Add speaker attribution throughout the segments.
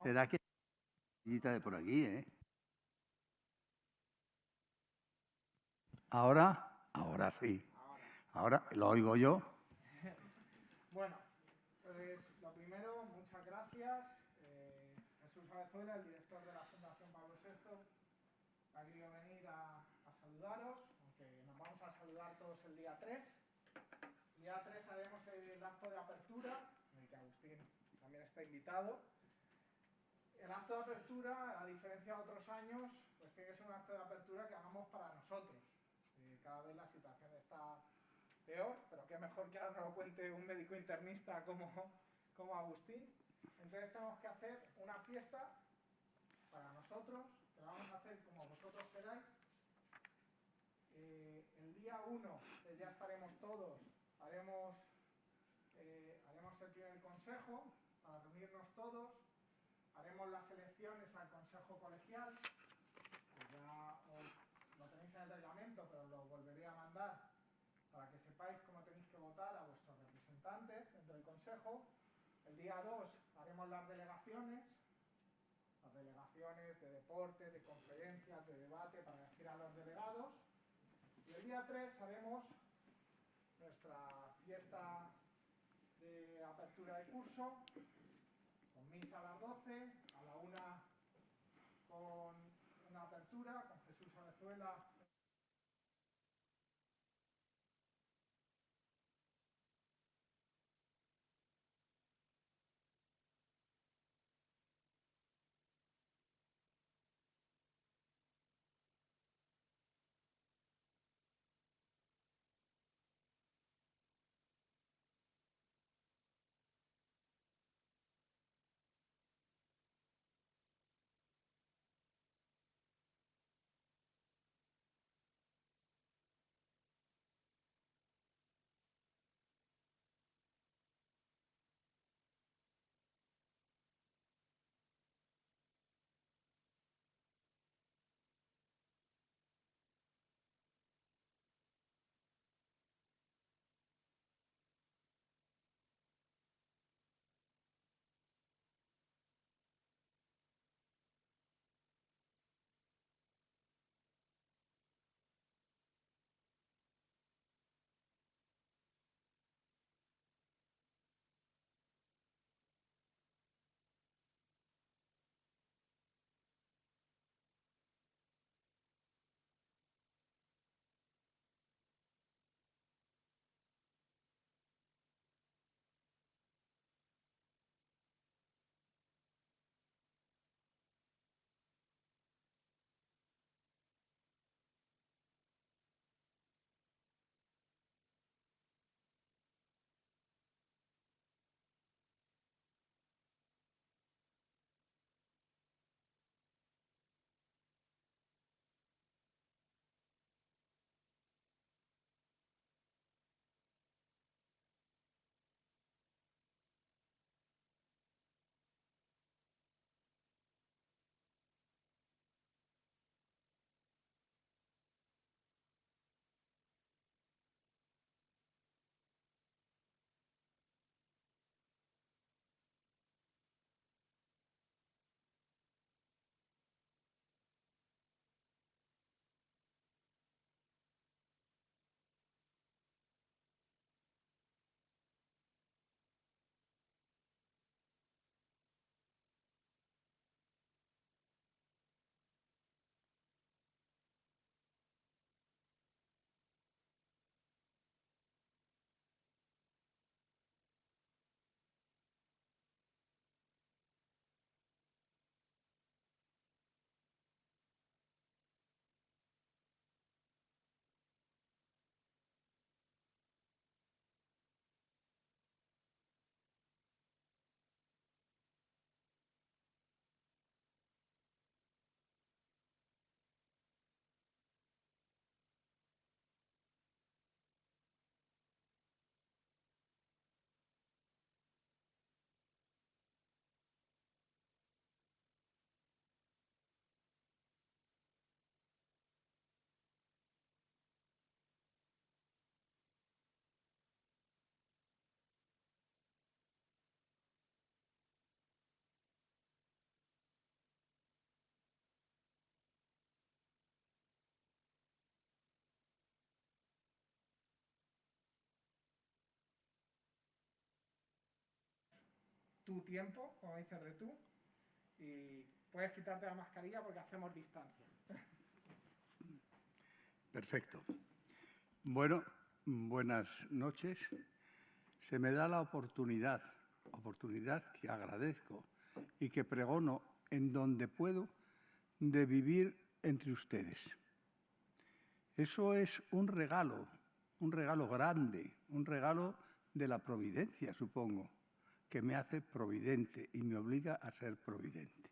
Speaker 1: Será que de por aquí, ¿eh? Ahora sí. Ahora lo oigo yo.
Speaker 2: Bueno, pues lo primero, muchas gracias. Jesús Abezuela, el director de la Fundación Pablo VI, ha querido venir a saludaros, aunque nos vamos a saludar todos el día 3. El día 3 haremos el acto de apertura, en el que Agustín también está invitado. El acto de apertura, a diferencia de otros años, pues tiene que ser un acto de apertura que hagamos para nosotros. Cada vez la situación está peor, pero qué mejor que ahora nos lo cuente un médico internista como Agustín. Entonces tenemos que hacer una fiesta para nosotros, que la vamos a hacer como vosotros queráis. El día 1, que ya estaremos todos, haremos el primer consejo para reunirnos todos, haremos las elecciones al consejo colegial, que ya lo tenéis en el reglamento, pero lo volveré a mandar para que sepáis cómo tenéis que votar a vuestros representantes dentro del consejo. El día 2 haremos las delegaciones de deporte, de conferencias, de debate, para elegir a los delegados. Y el día 3 haremos nuestra fiesta de apertura de curso, con misa a las 12, a la 1 con una apertura, con Jesús Abezuela tu tiempo, como dices de tú, y puedes quitarte la mascarilla porque hacemos distancia.
Speaker 1: Perfecto. Bueno, buenas noches. Se me da la oportunidad que agradezco y que pregono en donde puedo, de vivir entre ustedes. Eso es un regalo grande, un regalo de la providencia, supongo, que me hace providente y me obliga a ser providente.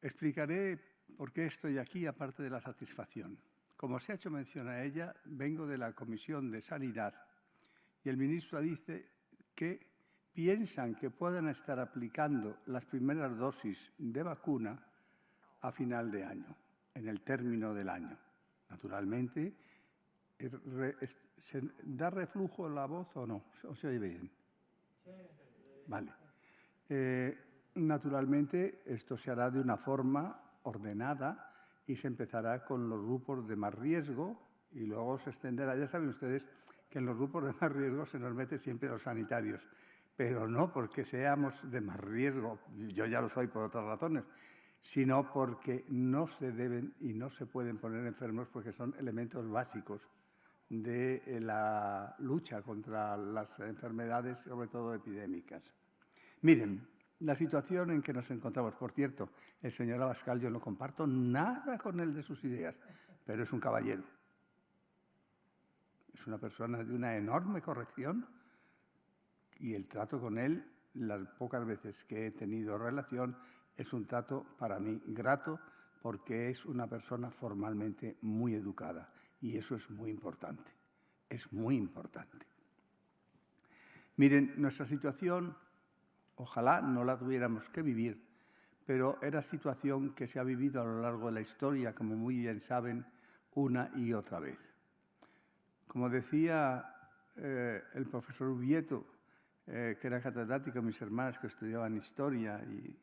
Speaker 1: Explicaré por qué estoy aquí, aparte de la satisfacción. Como se ha hecho mención a ella, vengo de la Comisión de Sanidad y el ministro dice que piensan que puedan estar aplicando las primeras dosis de vacuna a final de año, en el término del año. Naturalmente, ¿se da reflujo la voz o no? ¿O se oye bien? Sí. Vale. Naturalmente, esto se hará de una forma ordenada y se empezará con los grupos de más riesgo y luego se extenderá. Ya saben ustedes que en los grupos de más riesgo se nos mete siempre los sanitarios, pero no porque seamos de más riesgo, yo ya lo soy por otras razones, sino porque no se deben y no se pueden poner enfermos porque son elementos básicos de la lucha contra las enfermedades, sobre todo epidémicas. Miren, la situación en que nos encontramos, por cierto, el señor Abascal, yo no comparto nada con él de sus ideas, pero es un caballero. Es una persona de una enorme corrección y el trato con él, las pocas veces que he tenido relación, es un trato para mí grato porque es una persona formalmente muy educada y eso es muy importante, es muy importante. Miren, nuestra situación, ojalá no la tuviéramos que vivir, pero era situación que se ha vivido a lo largo de la historia, como muy bien saben, una y otra vez. Como decía el profesor Ubieto, que era catedrático de mis hermanas que estudiaban historia, y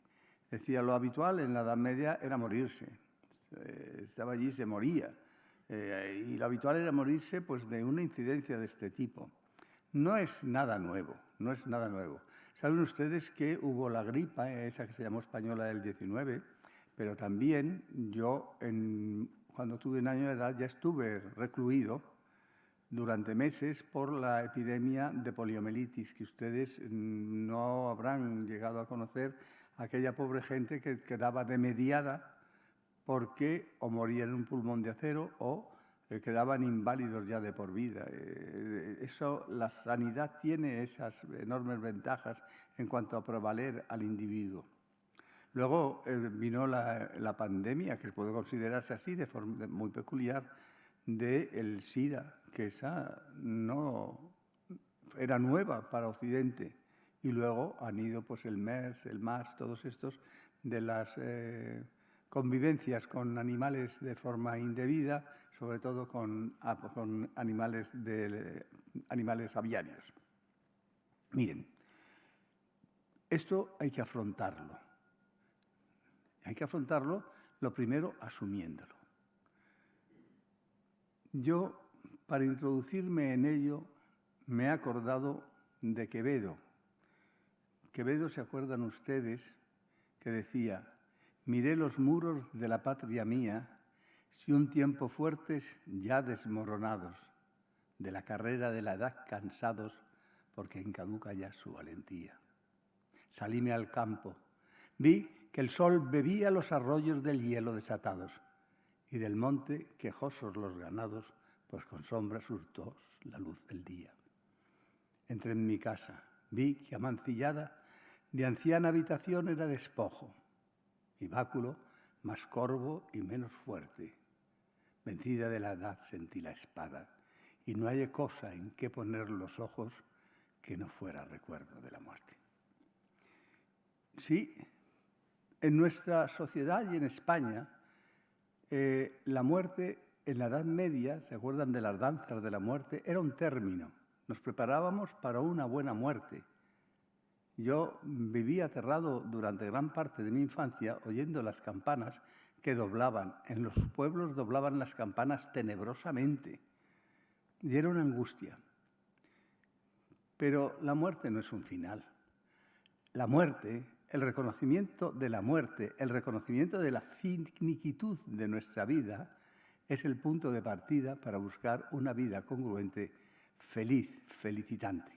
Speaker 1: decía, lo habitual en la Edad Media era morirse. Estaba allí y se moría. Y lo habitual era morirse pues, de una incidencia de este tipo. No es nada nuevo, no es nada nuevo. Saben ustedes que hubo la gripa, esa que se llamó española del 19, pero también yo, cuando tuve un año de edad, ya estuve recluido durante meses por la epidemia de poliomielitis, que ustedes no habrán llegado a conocer, aquella pobre gente que quedaba demediada porque o moría en un pulmón de acero o quedaban inválidos ya de por vida. La sanidad tiene esas enormes ventajas en cuanto a prevaler al individuo. Luego vino la pandemia, que puede considerarse así, de forma muy peculiar, del SIDA, que esa no era nueva para Occidente. Y luego han ido pues, el MERS, el MARS, todos estos de las convivencias con animales de forma indebida, sobre todo con animales aviarios. Miren, esto hay que afrontarlo. Hay que afrontarlo, lo primero, asumiéndolo. Yo, para introducirme en ello, me he acordado de Quevedo. Quevedo, ¿se acuerdan ustedes? Que decía, miré los muros de la patria mía, si un tiempo fuertes ya desmoronados, de la carrera de la edad cansados, porque encaduca ya su valentía. Salíme al campo, vi que el sol bebía los arroyos del hielo desatados, y del monte quejosos los ganados, pues con sombras hurtó la luz del día. Entré en mi casa, vi que amancillada de anciana habitación era despojo, y báculo más corvo y menos fuerte. Vencida de la edad sentí la espada, y no hallé cosa en que poner los ojos que no fuera recuerdo de la muerte. Sí, en nuestra sociedad y en España, la muerte en la Edad Media, ¿se acuerdan de las danzas de la muerte? Era un término. Nos preparábamos para una buena muerte. Yo viví aterrado durante gran parte de mi infancia oyendo las campanas que doblaban. En los pueblos doblaban las campanas tenebrosamente. Y era una angustia. Pero la muerte no es un final. La muerte, el reconocimiento de la muerte, el reconocimiento de la finiquitud de nuestra vida, es el punto de partida para buscar una vida congruente, feliz, felicitante.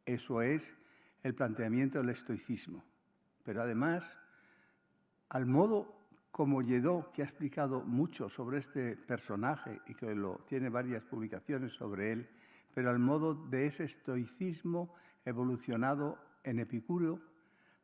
Speaker 1: Eso es el planteamiento del estoicismo. Pero además, al modo como Lledó, que ha explicado mucho sobre este personaje y que tiene varias publicaciones sobre él, pero al modo de ese estoicismo evolucionado en Epicuro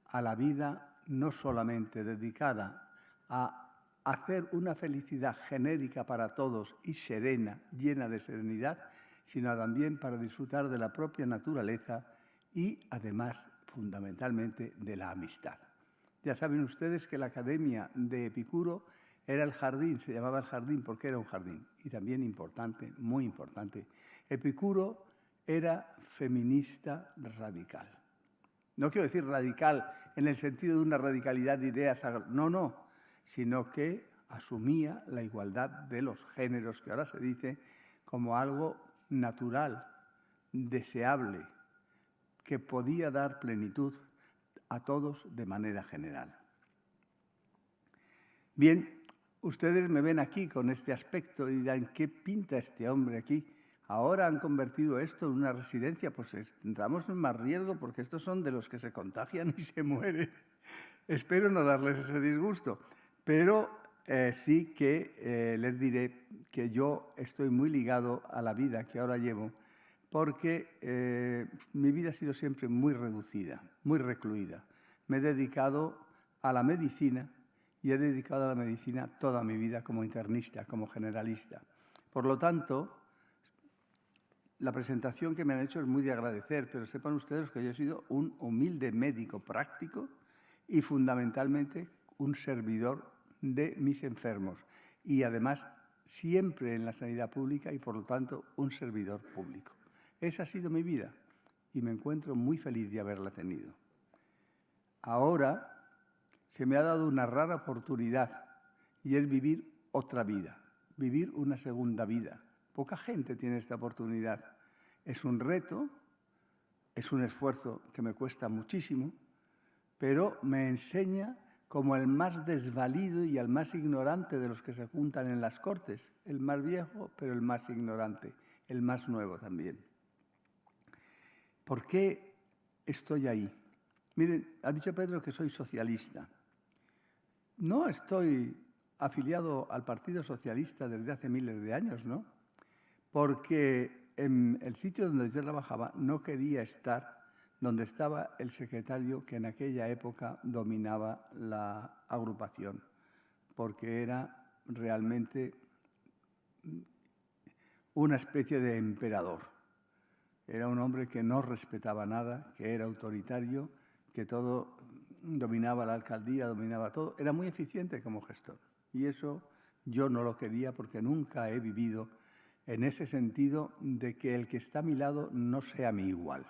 Speaker 1: a la vida no solamente dedicada a hacer una felicidad genérica para todos y serena, llena de serenidad, sino también para disfrutar de la propia naturaleza y, además, fundamentalmente, de la amistad. Ya saben ustedes que la academia de Epicuro era el jardín, se llamaba el jardín porque era un jardín, y también importante, muy importante. Epicuro era feminista radical. No quiero decir radical en el sentido de una radicalidad de ideas, no, sino que asumía la igualdad de los géneros, que ahora se dice como algo natural, deseable, que podía dar plenitud a todos de manera general. Bien, ustedes me ven aquí con este aspecto y dirán, ¿qué pinta este hombre aquí? Ahora han convertido esto en una residencia, pues entramos en más riesgo porque estos son de los que se contagian y se mueren. Espero no darles ese disgusto, pero sí que les diré que yo estoy muy ligado a la vida que ahora llevo porque mi vida ha sido siempre muy reducida, muy recluida. Me he dedicado a la medicina y he dedicado a la medicina toda mi vida como internista, como generalista. Por lo tanto, la presentación que me han hecho es muy de agradecer, pero sepan ustedes que yo he sido un humilde médico práctico y fundamentalmente un servidor de mis enfermos y además siempre en la sanidad pública y por lo tanto un servidor público. Esa ha sido mi vida y me encuentro muy feliz de haberla tenido. Ahora se me ha dado una rara oportunidad y es vivir otra vida, vivir una segunda vida. Poca gente tiene esta oportunidad. Es un reto, es un esfuerzo que me cuesta muchísimo, pero me enseña como el más desvalido y el más ignorante de los que se juntan en las cortes. El más viejo, pero el más ignorante, el más nuevo también. ¿Por qué estoy ahí? Miren, ha dicho Pedro que soy socialista. No estoy afiliado al Partido Socialista desde hace miles de años, ¿no? Porque en el sitio donde yo trabajaba no quería estar donde estaba el secretario que en aquella época dominaba la agrupación, porque era realmente una especie de emperador. Era un hombre que no respetaba nada, que era autoritario, que todo dominaba la alcaldía, dominaba todo. Era muy eficiente como gestor. Y eso yo no lo quería porque nunca he vivido en ese sentido de que el que está a mi lado no sea mi igual.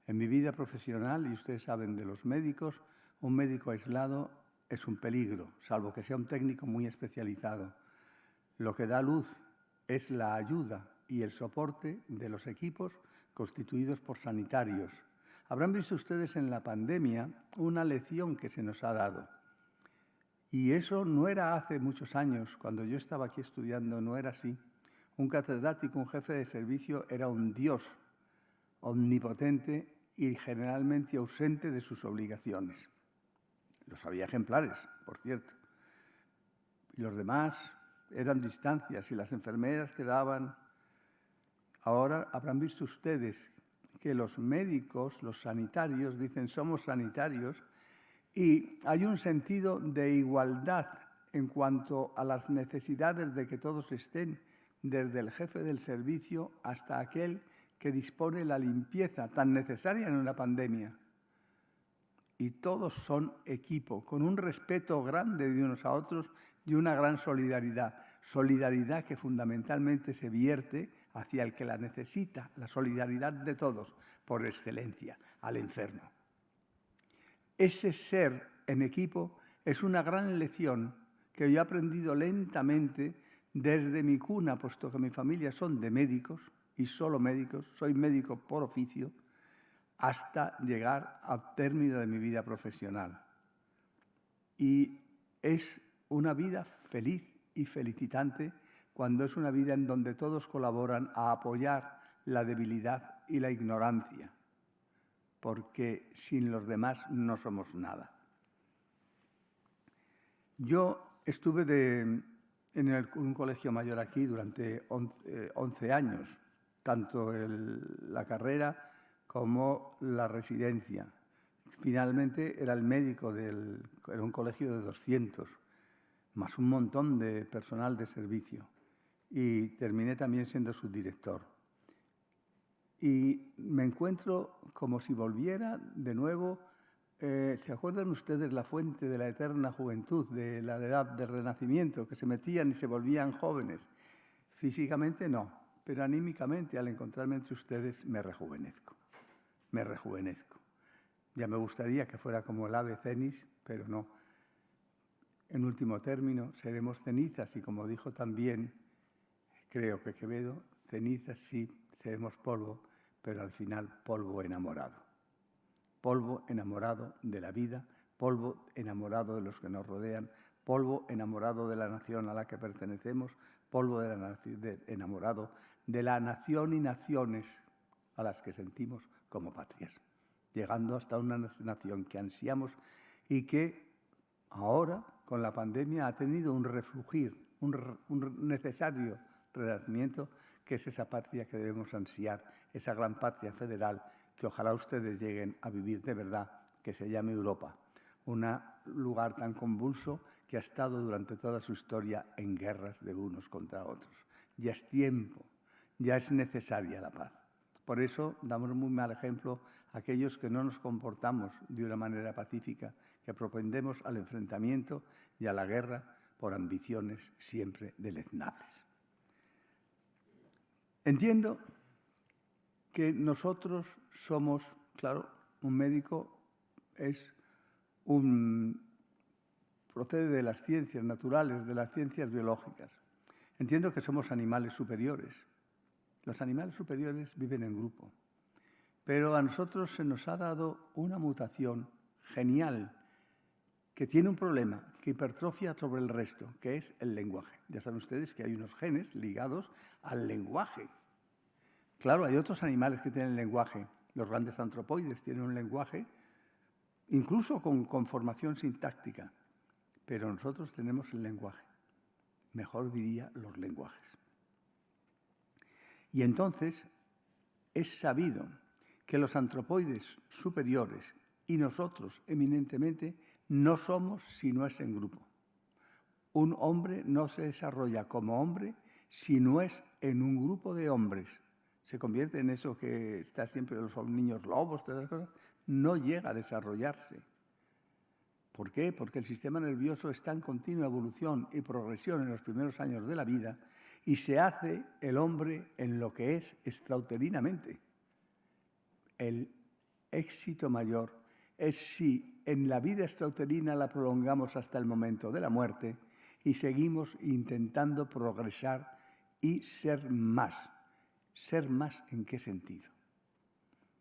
Speaker 1: En mi vida profesional, y ustedes saben de los médicos, un médico aislado es un peligro, salvo que sea un técnico muy especializado. Lo que da luz es la ayuda y el soporte de los equipos constituidos por sanitarios. Habrán visto ustedes en la pandemia una lección que se nos ha dado. Y eso no era hace muchos años, cuando yo estaba aquí estudiando, no era así. Un catedrático, un jefe de servicio, era un dios omnipotente y generalmente ausente de sus obligaciones. Los había ejemplares, por cierto. Y los demás eran distancias y las enfermeras quedaban. Ahora habrán visto ustedes que los médicos, los sanitarios, dicen somos sanitarios y hay un sentido de igualdad en cuanto a las necesidades de que todos estén, desde el jefe del servicio hasta aquel que dispone la limpieza tan necesaria en una pandemia. Y todos son equipo, con un respeto grande de unos a otros y una gran solidaridad. Solidaridad que fundamentalmente se vierte hacia el que la necesita, la solidaridad de todos, por excelencia, al enfermo. Ese ser en equipo es una gran lección que yo he aprendido lentamente desde mi cuna, puesto que mi familia son de médicos, y solo médicos, soy médico por oficio, hasta llegar al término de mi vida profesional. Y es una vida feliz y felicitante cuando es una vida en donde todos colaboran a apoyar la debilidad y la ignorancia, porque sin los demás no somos nada. Yo estuve en un colegio mayor aquí durante 11 años, tanto la carrera como la residencia. Finalmente era el médico era un colegio de 200, más un montón de personal de servicio. Y terminé también siendo subdirector. Y me encuentro como si volviera de nuevo. ¿Se acuerdan ustedes la fuente de la eterna juventud, de la edad del Renacimiento, que se metían y se volvían jóvenes? Físicamente no, pero anímicamente al encontrarme entre ustedes me rejuvenezco. Me rejuvenezco. Ya me gustaría que fuera como el ave cenis, pero no. En último término, seremos cenizas y como dijo también, creo que Quevedo, cenizas sí, seremos polvo, pero al final polvo enamorado. Polvo enamorado de la vida, polvo enamorado de los que nos rodean, polvo enamorado de la nación a la que pertenecemos, polvo enamorado de la nación y naciones a las que sentimos como patrias, llegando hasta una nación que ansiamos y que ahora, con la pandemia, ha tenido un reflugir, un necesario renacimiento, que es esa patria que debemos ansiar, esa gran patria federal que ojalá ustedes lleguen a vivir de verdad, que se llame Europa, un lugar tan convulso que ha estado durante toda su historia en guerras de unos contra otros. Ya es tiempo, ya es necesaria la paz. Por eso damos muy mal ejemplo a aquellos que no nos comportamos de una manera pacífica, que propendemos al enfrentamiento y a la guerra por ambiciones siempre deleznables. Entiendo que nosotros somos, claro, un médico procede de las ciencias naturales, de las ciencias biológicas. Entiendo que somos animales superiores. Los animales superiores viven en grupo. Pero a nosotros se nos ha dado una mutación genial que tiene un problema, que hipertrofia sobre el resto, que es el lenguaje. Ya saben ustedes que hay unos genes ligados al lenguaje. Claro, hay otros animales que tienen lenguaje. Los grandes antropoides tienen un lenguaje, incluso con formación sintáctica. Pero nosotros tenemos el lenguaje. Mejor diría los lenguajes. Y entonces es sabido que los antropoides superiores y nosotros eminentemente no somos si no es en grupo. Un hombre no se desarrolla como hombre si no es en un grupo de hombres. Se convierte en eso que está siempre los niños lobos, todas esas cosas, no llega a desarrollarse. ¿Por qué? Porque el sistema nervioso está en continua evolución y progresión en los primeros años de la vida y se hace el hombre en lo que es extrauterinamente. El éxito mayor es si en la vida extrauterina la prolongamos hasta el momento de la muerte y seguimos intentando progresar y ser más. ¿Ser más en qué sentido?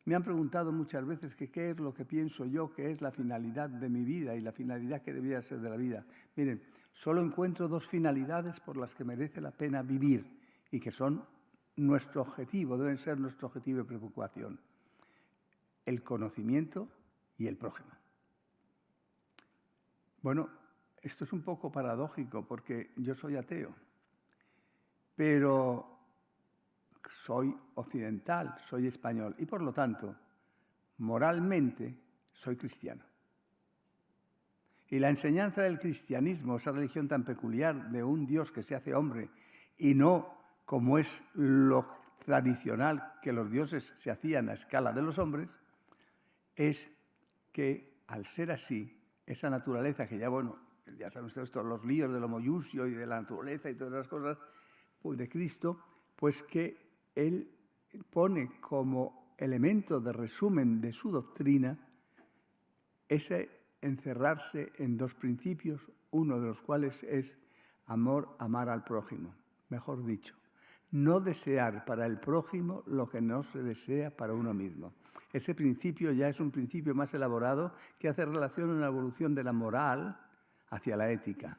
Speaker 1: Me han preguntado muchas veces que qué es lo que pienso yo, que es la finalidad de mi vida y la finalidad que debería ser de la vida. Miren, solo encuentro dos finalidades por las que merece la pena vivir y que son nuestro objetivo, deben ser nuestro objetivo de preocupación. El conocimiento y el prójimo. Bueno, esto es un poco paradójico porque yo soy ateo, pero soy occidental, soy español y por lo tanto, moralmente, soy cristiano. Y la enseñanza del cristianismo, esa religión tan peculiar de un Dios que se hace hombre y no como es lo tradicional que los dioses se hacían a escala de los hombres, es que al ser así, esa naturaleza que ya saben ustedes todos los líos del homo iusio y de la naturaleza y todas las cosas pues de Cristo, pues que él pone como elemento de resumen de su doctrina ese encerrarse en dos principios, uno de los cuales es amar al prójimo. Mejor dicho, no desear para el prójimo lo que no se desea para uno mismo. Ese principio ya es un principio más elaborado que hace relación a una evolución de la moral hacia la ética.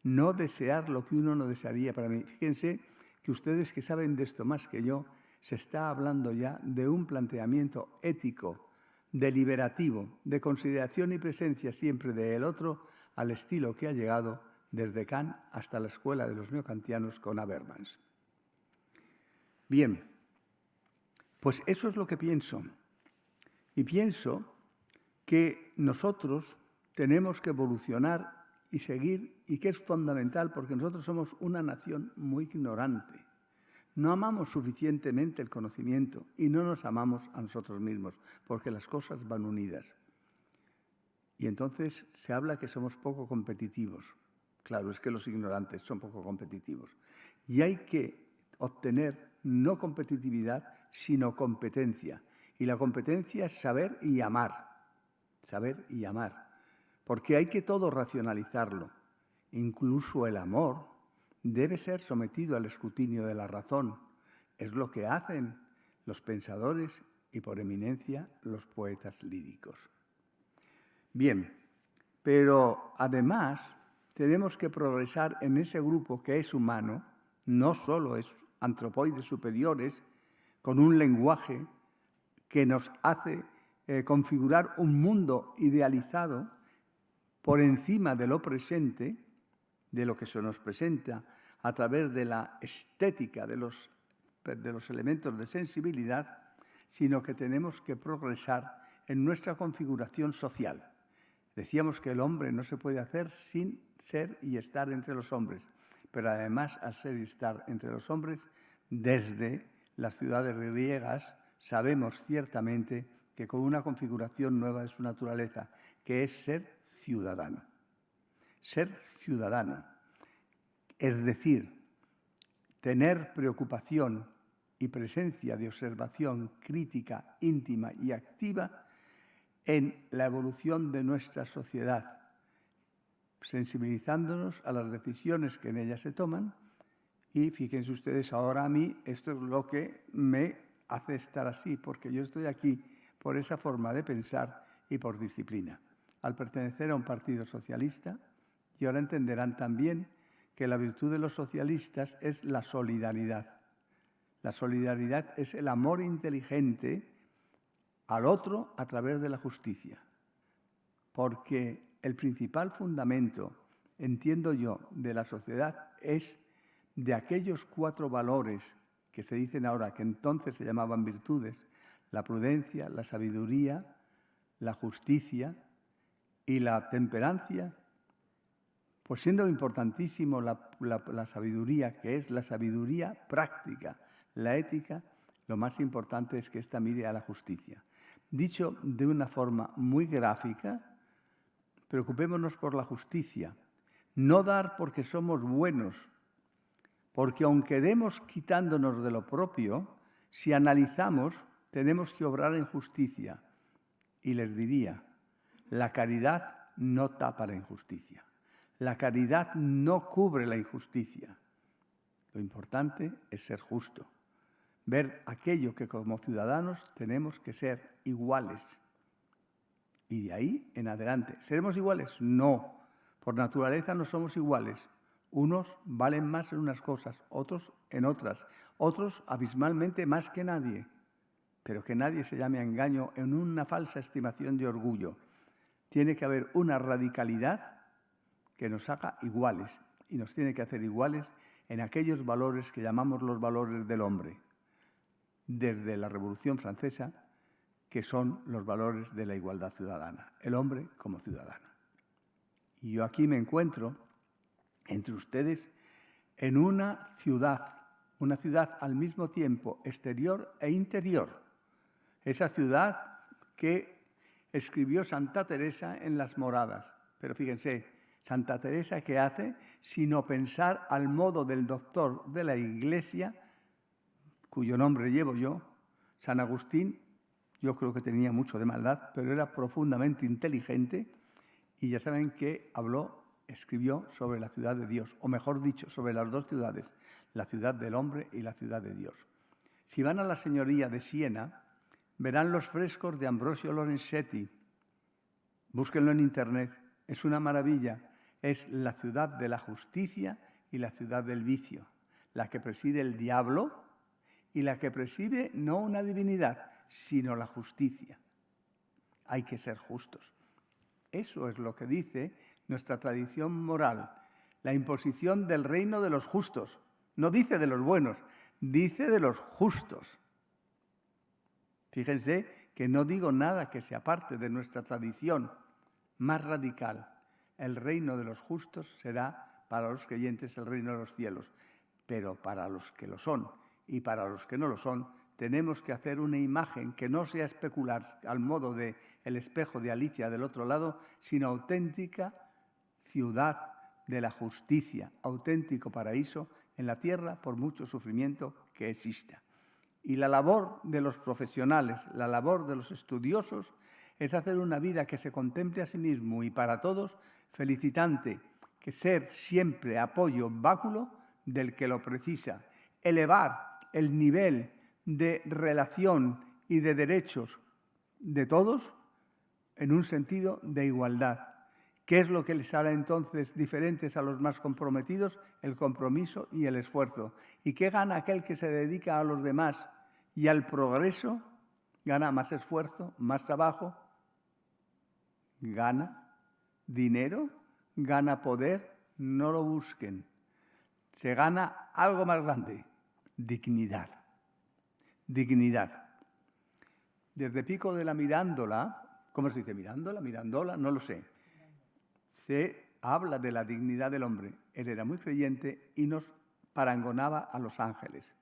Speaker 1: No desear lo que uno no desearía para mí. Fíjense que ustedes que saben de esto más que yo, se está hablando ya de un planteamiento ético, deliberativo, de consideración y presencia siempre del otro, al estilo que ha llegado desde Kant hasta la escuela de los neokantianos con Habermas. Bien, pues eso es lo que pienso. Y pienso que nosotros tenemos que evolucionar y seguir, y que es fundamental porque nosotros somos una nación muy ignorante. No amamos suficientemente el conocimiento y no nos amamos a nosotros mismos, porque las cosas van unidas. Y entonces se habla que somos poco competitivos. Claro, es que los ignorantes son poco competitivos. Y hay que obtener no competitividad, sino competencia. Y la competencia es saber y amar. Saber y amar. Porque hay que todo racionalizarlo. Incluso el amor debe ser sometido al escrutinio de la razón. Es lo que hacen los pensadores y, por eminencia, los poetas líricos. Bien, pero además tenemos que progresar en ese grupo que es humano, no solo es antropoides superiores, con un lenguaje que nos hace configurar un mundo idealizado por encima de lo presente, de lo que se nos presenta a través de la estética de los elementos de sensibilidad, sino que tenemos que progresar en nuestra configuración social. Decíamos que el hombre no se puede hacer sin ser y estar entre los hombres, pero además al ser y estar entre los hombres, desde las ciudades griegas sabemos ciertamente que con una configuración nueva de su naturaleza, que es ser ciudadano. Ser ciudadano, es decir, tener preocupación y presencia de observación crítica, íntima y activa en la evolución de nuestra sociedad, sensibilizándonos a las decisiones que en ella se toman. Y fíjense ustedes, ahora a mí esto es lo que me hace estar así, porque yo estoy aquí por esa forma de pensar y por disciplina. Al pertenecer a un partido socialista, y ahora entenderán también que la virtud de los socialistas es la solidaridad. La solidaridad es el amor inteligente al otro a través de la justicia. Porque el principal fundamento, entiendo yo, de la sociedad es de aquellos 4 valores que se dicen ahora, que entonces se llamaban virtudes: la prudencia, la sabiduría, la justicia y la temperancia. Pues siendo importantísimo la sabiduría, que es la sabiduría práctica, la ética, lo más importante es que ésta mire a la justicia. Dicho de una forma muy gráfica, preocupémonos por la justicia. No dar porque somos buenos, porque aunque demos quitándonos de lo propio, si analizamos, tenemos que obrar en justicia. Y les diría, la caridad no tapa la injusticia. La caridad no cubre la injusticia. Lo importante es ser justo. Ver aquello que como ciudadanos tenemos que ser iguales. Y de ahí en adelante. ¿Seremos iguales? No. Por naturaleza no somos iguales. Unos valen más en unas cosas, otros en otras. Otros abismalmente más que nadie. Pero que nadie se llame a engaño en una falsa estimación de orgullo. Tiene que haber una radicalidad que nos haga iguales, y nos tiene que hacer iguales en aquellos valores que llamamos los valores del hombre, desde la Revolución Francesa, que son los valores de la igualdad ciudadana, el hombre como ciudadano. Y yo aquí me encuentro entre ustedes en una ciudad al mismo tiempo exterior e interior, esa ciudad que escribió Santa Teresa en las Moradas. Pero fíjense, Santa Teresa, ¿qué hace? Sino pensar al modo del doctor de la Iglesia, cuyo nombre llevo yo, San Agustín. Yo creo que tenía mucho de maldad, pero era profundamente inteligente, y ya saben que escribió sobre la ciudad de Dios, o mejor dicho, sobre las 2 ciudades, la ciudad del hombre y la ciudad de Dios. Si van a la Señoría de Siena, verán los frescos de Ambrosio Lorenzetti. Búsquenlo en internet, es una maravilla. Es la ciudad de la justicia y la ciudad del vicio, la que preside el diablo y la que preside no una divinidad, sino la justicia. Hay que ser justos. Eso es lo que dice nuestra tradición moral, la imposición del reino de los justos. No dice de los buenos, dice de los justos. Fíjense que no digo nada que se aparte de nuestra tradición más radical. El reino de los justos será para los creyentes el reino de los cielos, pero para los que lo son y para los que no lo son, tenemos que hacer una imagen que no sea especular al modo de el espejo de Alicia del otro lado, sino auténtica ciudad de la justicia, auténtico paraíso en la tierra por mucho sufrimiento que exista. Y la labor de los profesionales, la labor de los estudiosos, es hacer una vida que se contemple a sí mismo y para todos felicitante, que ser siempre apoyo, báculo del que lo precisa, elevar el nivel de relación y de derechos de todos en un sentido de igualdad. ¿Qué es lo que les hará entonces diferentes a los más comprometidos? El compromiso y el esfuerzo. ¿Y qué gana aquel que se dedica a los demás y al progreso? Gana más esfuerzo, más trabajo, gana dinero, gana poder. No lo busquen. Se gana algo más grande, dignidad. Dignidad. Desde Pico de la Mirándola, ¿cómo se dice? ¿Mirándola? ¿Mirandola? No lo sé. Se habla de la dignidad del hombre. Él era muy creyente y nos parangonaba a los ángeles.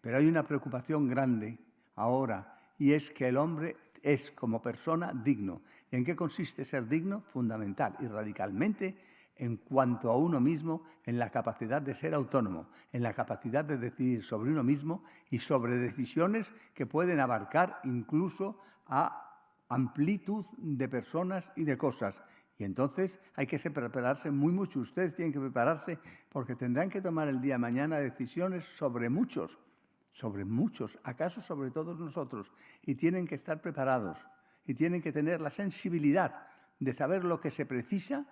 Speaker 1: Pero hay una preocupación grande ahora, y es que el hombre es como persona digno. ¿Y en qué consiste ser digno? Fundamental y radicalmente en cuanto a uno mismo, en la capacidad de ser autónomo, en la capacidad de decidir sobre uno mismo y sobre decisiones que pueden abarcar incluso a amplitud de personas y de cosas. Y entonces hay que prepararse muy mucho. Ustedes tienen que prepararse porque tendrán que tomar el día de mañana decisiones sobre muchos, acaso sobre todos nosotros. Y tienen que estar preparados y tienen que tener la sensibilidad de saber lo que se precisa,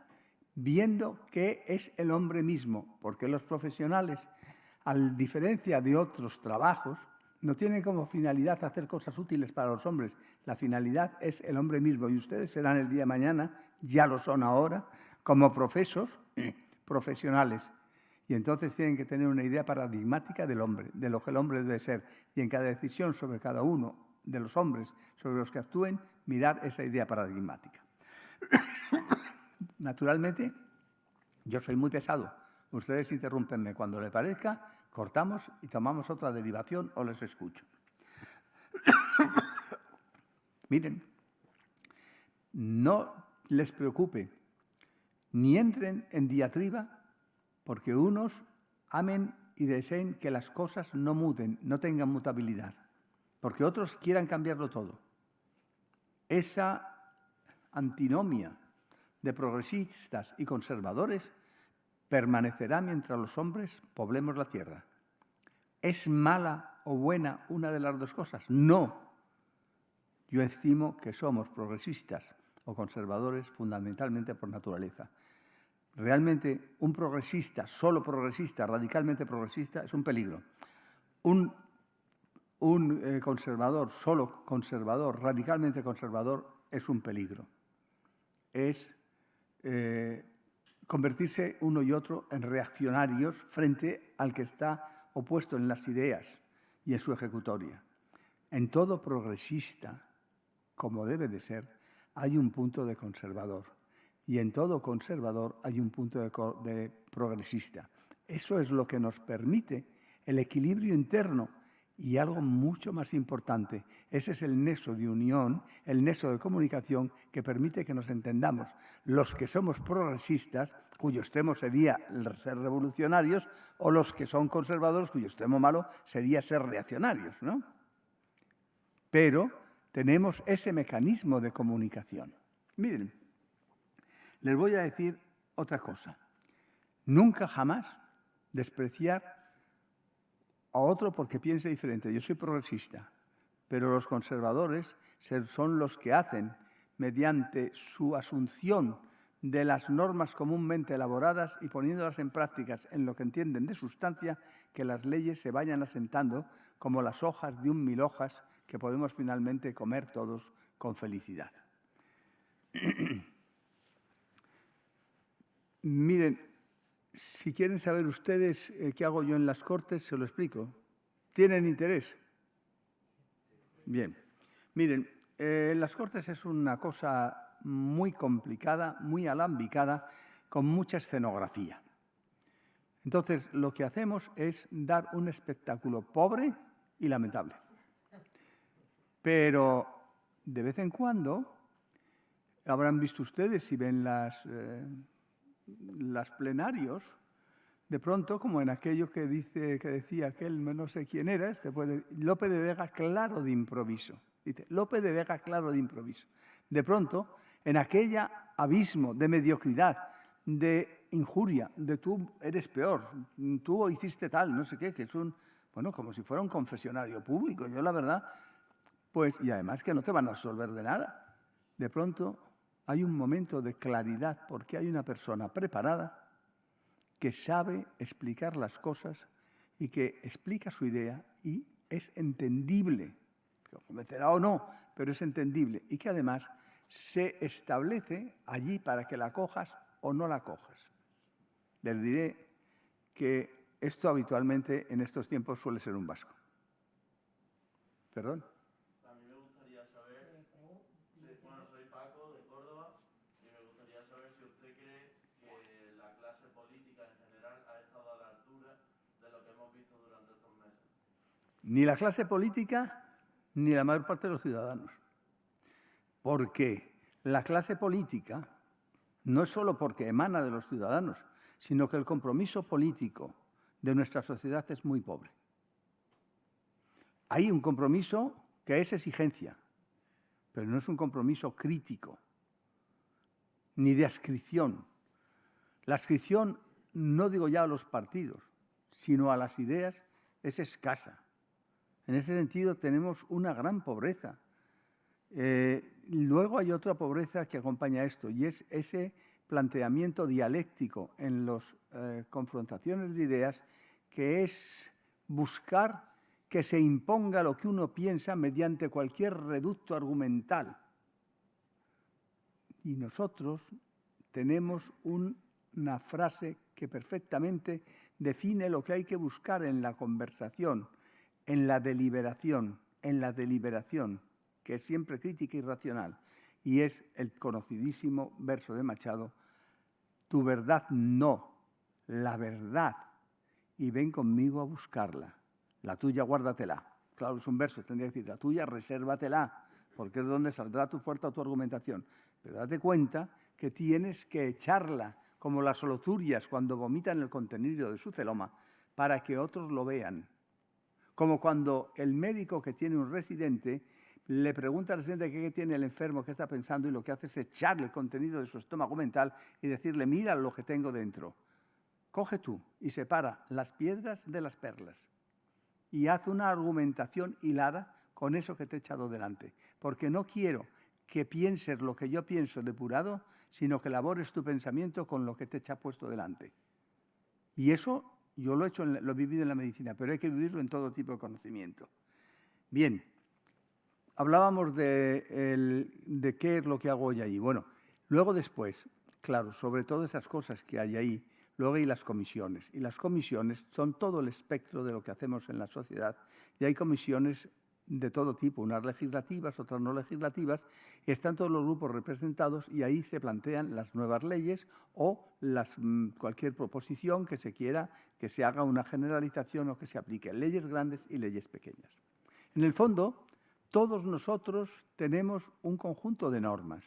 Speaker 1: viendo qué es el hombre mismo, porque los profesionales, a diferencia de otros trabajos, no tienen como finalidad hacer cosas útiles para los hombres. La finalidad es el hombre mismo y ustedes serán el día de mañana, ya lo son ahora, como profesionales. Y entonces tienen que tener una idea paradigmática del hombre, de lo que el hombre debe ser. Y en cada decisión sobre cada uno de los hombres sobre los que actúen, mirar esa idea paradigmática. Naturalmente, yo soy muy pesado. Ustedes interrúmpenme cuando les parezca, cortamos y tomamos otra derivación o les escucho. Miren, no les preocupe, ni entren en diatriba porque unos amen y deseen que las cosas no muten, no tengan mutabilidad, porque otros quieran cambiarlo todo. Esa antinomia de progresistas y conservadores permanecerá mientras los hombres poblemos la tierra. ¿Es mala o buena una de las dos cosas? No. Yo estimo que somos progresistas o conservadores fundamentalmente por naturaleza. Realmente un progresista, solo progresista, radicalmente progresista, es un peligro. Un conservador, solo conservador, radicalmente conservador, es un peligro. Es convertirse uno y otro en reaccionarios frente al que está opuesto en las ideas y en su ejecutoria. En todo progresista, como debe de ser, hay un punto de conservador. Y en todo conservador hay un punto de progresista. Eso es lo que nos permite el equilibrio interno. Y algo mucho más importante, ese es el nexo de unión, el nexo de comunicación que permite que nos entendamos. Los que somos progresistas, cuyo extremo sería ser revolucionarios, o los que son conservadores, cuyo extremo malo sería ser reaccionarios, ¿no? Pero tenemos ese mecanismo de comunicación. Miren, les voy a decir otra cosa. Nunca jamás despreciar a otro porque piense diferente. Yo soy progresista, pero los conservadores son los que hacen, mediante su asunción de las normas comúnmente elaboradas y poniéndolas en prácticas en lo que entienden de sustancia, que las leyes se vayan asentando como las hojas de un mil hojas que podemos finalmente comer todos con felicidad. Miren, si quieren saber ustedes qué hago yo en las Cortes, se lo explico. ¿Tienen interés? Bien. Miren, las Cortes es una cosa muy complicada, muy alambicada, con mucha escenografía. Entonces, lo que hacemos es dar un espectáculo pobre y lamentable. Pero, de vez en cuando, habrán visto ustedes, si ven las plenarios, de pronto, como en aquello que decía aquel, no sé quién era, Lope de Vega, claro de improviso. Dice, Lope de Vega, claro de improviso. De pronto, en aquel abismo de mediocridad, de injuria, de tú eres peor, tú hiciste tal, no sé qué, que es como si fuera un confesionario público. Yo, la verdad, y además que no te van a absolver de nada. De pronto hay un momento de claridad porque hay una persona preparada que sabe explicar las cosas y que explica su idea y es entendible. Lo convencerá o no, pero es entendible. Y que además se establece allí para que la cojas o no la cojas. Les diré que esto habitualmente en estos tiempos suele ser un vasco. ¿Perdón?
Speaker 3: A mí me gustaría saber, soy Paco de Córdoba y me gustaría saber si usted cree que la clase política en general ha estado a la altura de lo que hemos visto durante estos meses.
Speaker 1: Ni la clase política ni la mayor parte de los ciudadanos. Porque la clase política no es solo porque emana de los ciudadanos, sino que el compromiso político de nuestra sociedad es muy pobre. Hay un compromiso que es exigencia, pero no es un compromiso crítico, ni de adscripción. La adscripción, no digo ya a los partidos, sino a las ideas, es escasa. En ese sentido tenemos una gran pobreza. Luego hay otra pobreza que acompaña esto, y es ese planteamiento dialéctico en las confrontaciones de ideas, que es buscar que se imponga lo que uno piensa mediante cualquier reducto argumental. Y nosotros tenemos una frase que perfectamente define lo que hay que buscar en la conversación, en la deliberación, que es siempre crítica y racional, y es el conocidísimo verso de Machado: tu verdad no, la verdad, y ven conmigo a buscarla. La tuya guárdatela. Claro, es un verso, tendría que decir, la tuya resérvatela, porque es donde saldrá tu fuerza o tu argumentación. Pero date cuenta que tienes que echarla, como las soloturias cuando vomitan el contenido de su celoma, para que otros lo vean. Como cuando el médico que tiene un residente le pregunta al residente qué tiene el enfermo, qué está pensando, y lo que hace es echarle el contenido de su estómago mental y decirle, mira lo que tengo dentro. Coge tú y separa las piedras de las perlas y haz una argumentación hilada con eso que te he echado delante. Porque no quiero que pienses lo que yo pienso depurado, sino que elabores tu pensamiento con lo que te he puesto delante. Y eso yo lo he vivido en la medicina, pero hay que vivirlo en todo tipo de conocimiento. Bien, hablábamos de qué es lo que hago hoy allí. Bueno, luego después, claro, sobre todas esas cosas que hay ahí, luego hay las comisiones. Y las comisiones son todo el espectro de lo que hacemos en la sociedad. Y hay comisiones de todo tipo, unas legislativas, otras no legislativas, y están todos los grupos representados y ahí se plantean las nuevas leyes o cualquier proposición que se quiera que se haga una generalización o que se aplique, leyes grandes y leyes pequeñas. En el fondo, todos nosotros tenemos un conjunto de normas.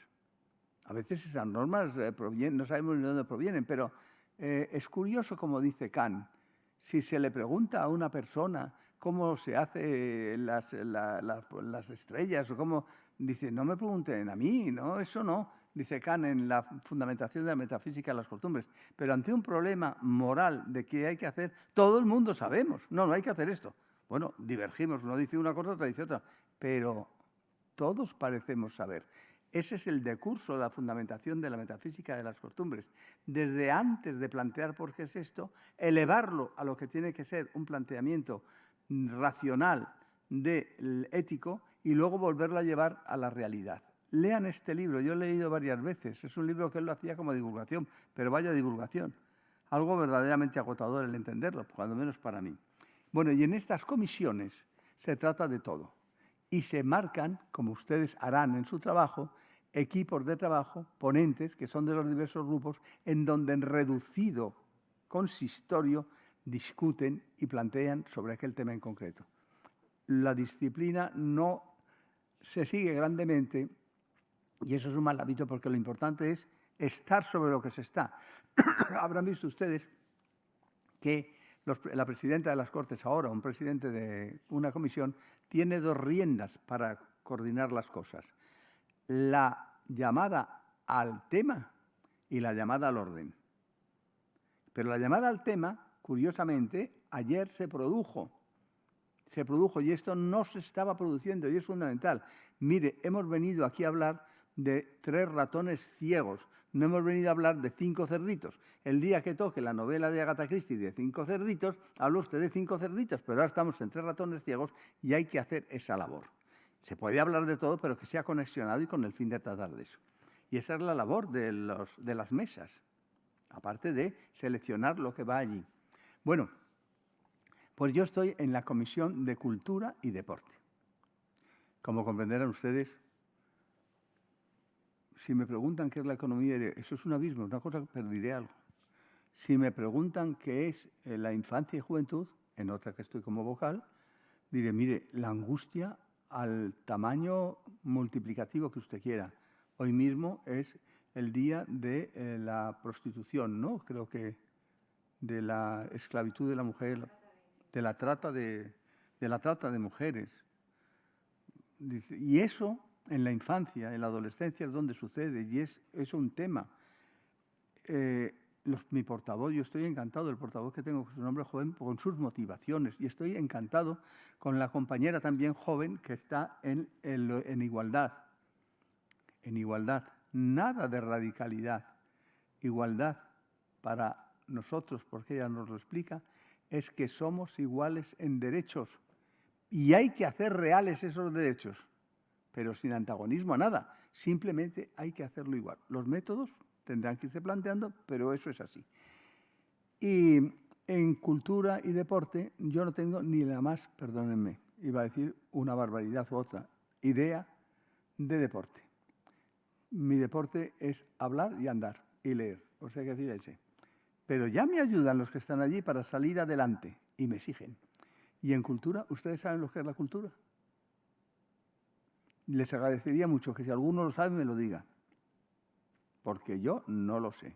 Speaker 1: A veces esas normas no sabemos de dónde provienen, pero es curioso, como dice Kant, si se le pregunta a una persona cómo se hacen las estrellas, o cómo, dice, no me pregunten a mí, no, eso no. dice Kant en la fundamentación de la metafísica de las costumbres, pero ante un problema moral de qué hay que hacer, todo el mundo sabemos, no hay que hacer esto. Bueno, divergimos, uno dice una cosa, otro dice otra, pero todos parecemos saber. Ese es el decurso de la fundamentación de la metafísica de las costumbres. Desde antes de plantear por qué es esto, elevarlo a lo que tiene que ser un planteamiento racional, ético, y luego volverlo a llevar a la realidad. Lean este libro, yo lo he leído varias veces, es un libro que él lo hacía como divulgación, pero vaya divulgación. Algo verdaderamente agotador el entenderlo, cuando menos para mí. Bueno, y en estas comisiones se trata de todo. Y se marcan, como ustedes harán en su trabajo, equipos de trabajo, ponentes, que son de los diversos grupos, en donde en reducido consistorio discuten y plantean sobre aquel tema en concreto. La disciplina no se sigue grandemente, y eso es un mal hábito porque lo importante es estar sobre lo que se está. Habrán visto ustedes que la presidenta de las Cortes ahora, un presidente de una comisión, tiene dos riendas para coordinar las cosas. La llamada al tema y la llamada al orden. Pero la llamada al tema, curiosamente, ayer se produjo y esto no se estaba produciendo y es fundamental. Mire, hemos venido aquí a hablar de 3 ratones ciegos, no hemos venido a hablar de 5 cerditos. El día que toque la novela de Agatha Christie de 5 cerditos, habla usted de 5 cerditos, pero ahora estamos en 3 ratones ciegos y hay que hacer esa labor. Se puede hablar de todo, pero que sea conexionado y con el fin de tratar de eso. Y esa es la labor de las mesas, aparte de seleccionar lo que va allí. Bueno, pues yo estoy en la Comisión de Cultura y Deporte. Como comprenderán ustedes, si me preguntan qué es la economía, eso es un abismo, una cosa que perdiré algo. Si me preguntan qué es la infancia y juventud, en otra que estoy como vocal, diré, mire, la angustia al tamaño multiplicativo que usted quiera. Hoy mismo es el día de la prostitución, ¿no? Creo que de la esclavitud de la mujer, de la trata de mujeres. Y eso en la infancia, en la adolescencia es donde sucede y es un tema. Mi portavoz, yo estoy encantado del portavoz que tengo, que es un hombre joven, con sus motivaciones, y estoy encantado con la compañera también joven que está en igualdad. En igualdad, nada de radicalidad. Igualdad para nosotros, porque ella nos lo explica, es que somos iguales en derechos y hay que hacer reales esos derechos, pero sin antagonismo a nada. Simplemente hay que hacerlo igual. Los métodos tendrán que irse planteando, pero eso es así. Y en cultura y deporte yo no tengo ni la más, perdónenme, iba a decir una barbaridad u otra, idea de deporte. Mi deporte es hablar y andar y leer, o sea que fíjense. Pero ya me ayudan los que están allí para salir adelante y me exigen. Y en cultura, ¿ustedes saben lo que es la cultura? Les agradecería mucho que si alguno lo sabe me lo diga, porque yo no lo sé.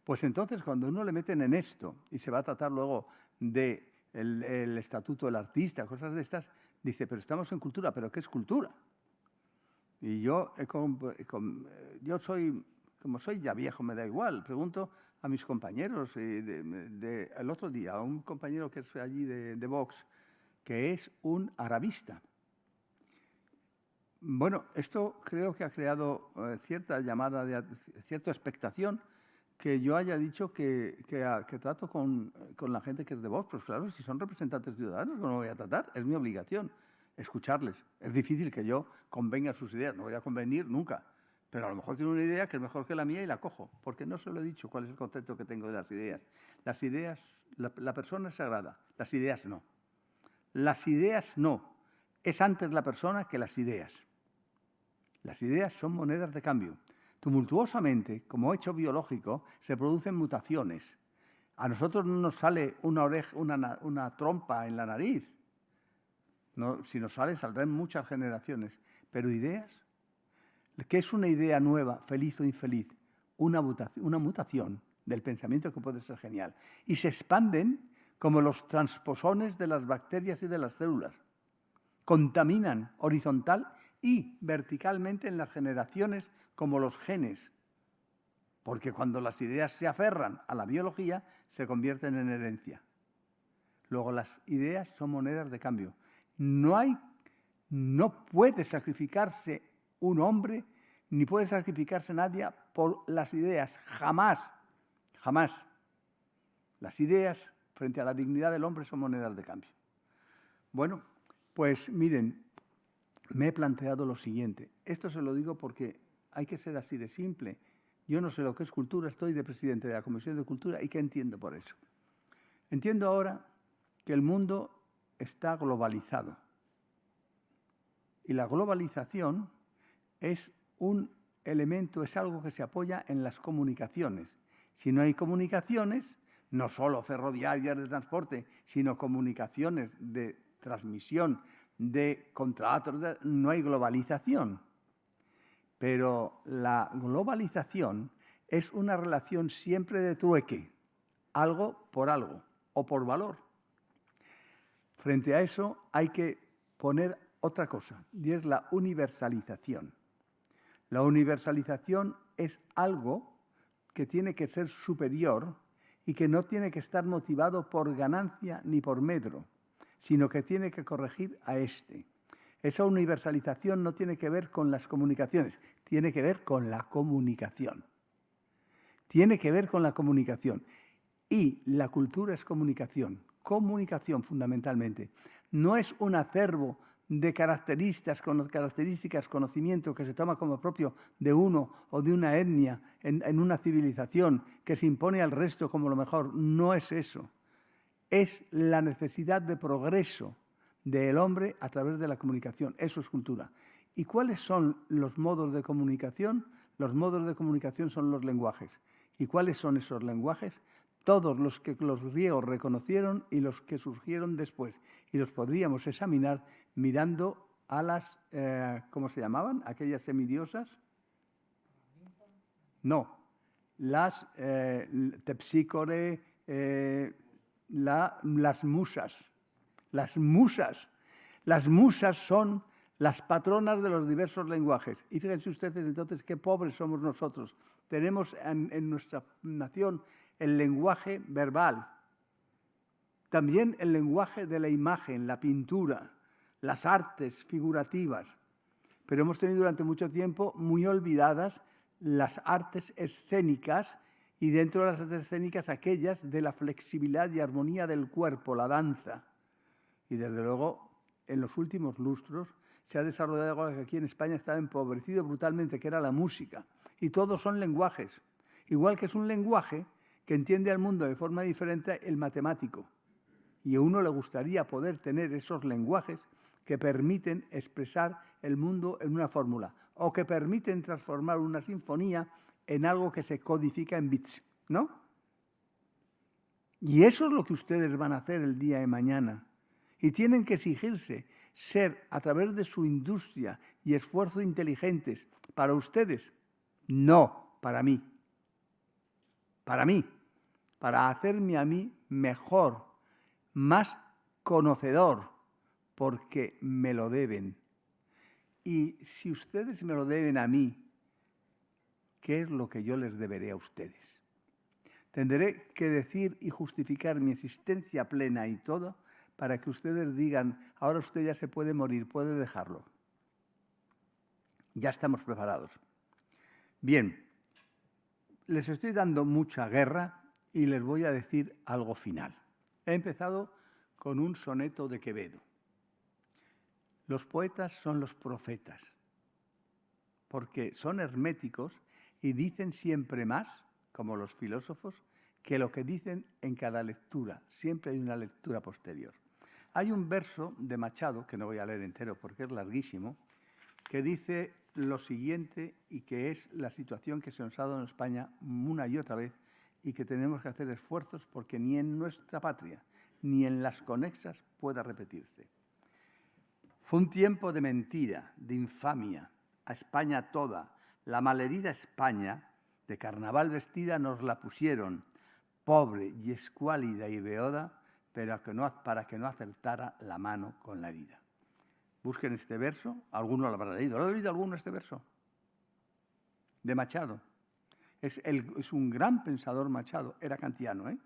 Speaker 1: Pues entonces cuando uno le meten en esto y se va a tratar luego de el estatuto del artista, cosas de estas, dice, pero estamos en cultura, ¿pero qué es cultura? Y yo soy, como soy ya viejo, me da igual, pregunto a mis compañeros, el otro día, a un compañero que es allí de Vox, que es un arabista. Bueno, esto creo que ha creado cierta expectación que yo haya dicho que trato con la gente que es de Vox. Pues claro, si son representantes ciudadanos, ¿cómo voy a tratar? Es mi obligación escucharles. Es difícil que yo convenga sus ideas, no voy a convenir nunca. Pero a lo mejor tiene una idea que es mejor que la mía y la cojo, porque no se lo he dicho cuál es el concepto que tengo de las ideas. Las ideas, la persona es sagrada, las ideas no. Las ideas no. Es antes la persona que las ideas. Las ideas son monedas de cambio. Tumultuosamente, como hecho biológico, se producen mutaciones. A nosotros no nos sale una trompa en la nariz. No, si nos sale, saldrán muchas generaciones. Pero ideas, ¿qué es una idea nueva, feliz o infeliz? Una mutación del pensamiento que puede ser genial. Y se expanden como los transposones de las bacterias y de las células. Contaminan horizontal y verticalmente en las generaciones como los genes, porque cuando las ideas se aferran a la biología se convierten en herencia. Luego las ideas son monedas de cambio. No puede sacrificarse un hombre ni puede sacrificarse nadie por las ideas, jamás, jamás. Las ideas frente a la dignidad del hombre son monedas de cambio. Bueno, pues miren, me he planteado lo siguiente. Esto se lo digo porque hay que ser así de simple. Yo no sé lo que es cultura, estoy de presidente de la Comisión de Cultura y ¿qué entiendo por eso? Entiendo ahora que el mundo está globalizado. Y la globalización es un elemento, es algo que se apoya en las comunicaciones. Si no hay comunicaciones, no solo ferroviarias de transporte, sino comunicaciones de transmisión, de contratos, no hay globalización. Pero la globalización es una relación siempre de trueque, algo por algo o por valor. Frente a eso hay que poner otra cosa, y es la universalización. La universalización es algo que tiene que ser superior y que no tiene que estar motivado por ganancia ni por medro, sino que tiene que corregir a este. Esa universalización no tiene que ver con las comunicaciones, tiene que ver con la comunicación. Tiene que ver con la comunicación. Y la cultura es comunicación fundamentalmente. No es un acervo de características, conocimiento que se toma como propio de uno o de una etnia en una civilización que se impone al resto como lo mejor. No es eso. Es la necesidad de progreso del hombre a través de la comunicación. Eso es cultura. ¿Y cuáles son los modos de comunicación? Los modos de comunicación son los lenguajes. ¿Y cuáles son esos lenguajes? Todos los que los griegos reconocieron y los que surgieron después. Y los podríamos examinar mirando a las, ¿cómo se llamaban? Aquellas semidiosas. No, las Tepsícore, las musas. Las musas. Las musas son las patronas de los diversos lenguajes. Y fíjense ustedes entonces qué pobres somos nosotros. Tenemos en nuestra nación el lenguaje verbal, también el lenguaje de la imagen, la pintura, las artes figurativas. Pero hemos tenido durante mucho tiempo muy olvidadas las artes escénicas y dentro de las artes escénicas aquellas de la flexibilidad y armonía del cuerpo, la danza. Y desde luego, en los últimos lustros se ha desarrollado algo que aquí en España estaba empobrecido brutalmente, que era la música. Y todos son lenguajes. Igual que es un lenguaje que entiende al mundo de forma diferente el matemático. Y a uno le gustaría poder tener esos lenguajes que permiten expresar el mundo en una fórmula o que permiten transformar una sinfonía en algo que se codifica en bits, ¿no? Y eso es lo que ustedes van a hacer el día de mañana. Y tienen que exigirse ser, a través de su industria y esfuerzo inteligentes, para ustedes, no para mí. Para mí, para hacerme a mí mejor, más conocedor, porque me lo deben. Y si ustedes me lo deben a mí, ¿qué es lo que yo les deberé a ustedes? Tendré que decir y justificar mi existencia plena y todo para que ustedes digan, ahora usted ya se puede morir, puede dejarlo. Ya estamos preparados. Bien, les estoy dando mucha guerra y les voy a decir algo final. He empezado con un soneto de Quevedo. Los poetas son los profetas, porque son herméticos y dicen siempre más, como los filósofos, que lo que dicen en cada lectura. Siempre hay una lectura posterior. Hay un verso de Machado, que no voy a leer entero porque es larguísimo, que dice lo siguiente y que es la situación que se nos ha dado en España una y otra vez y que tenemos que hacer esfuerzos porque ni en nuestra patria ni en las conexas pueda repetirse. Fue un tiempo de mentira, de infamia, a España toda, la malherida España, de carnaval vestida nos la pusieron, pobre y escuálida y beoda, pero para que no acertara la mano con la herida. Busquen este verso, alguno lo habrá leído. ¿Lo ha leído alguno este verso? De Machado. Es un gran pensador Machado, era kantiano, ¿eh?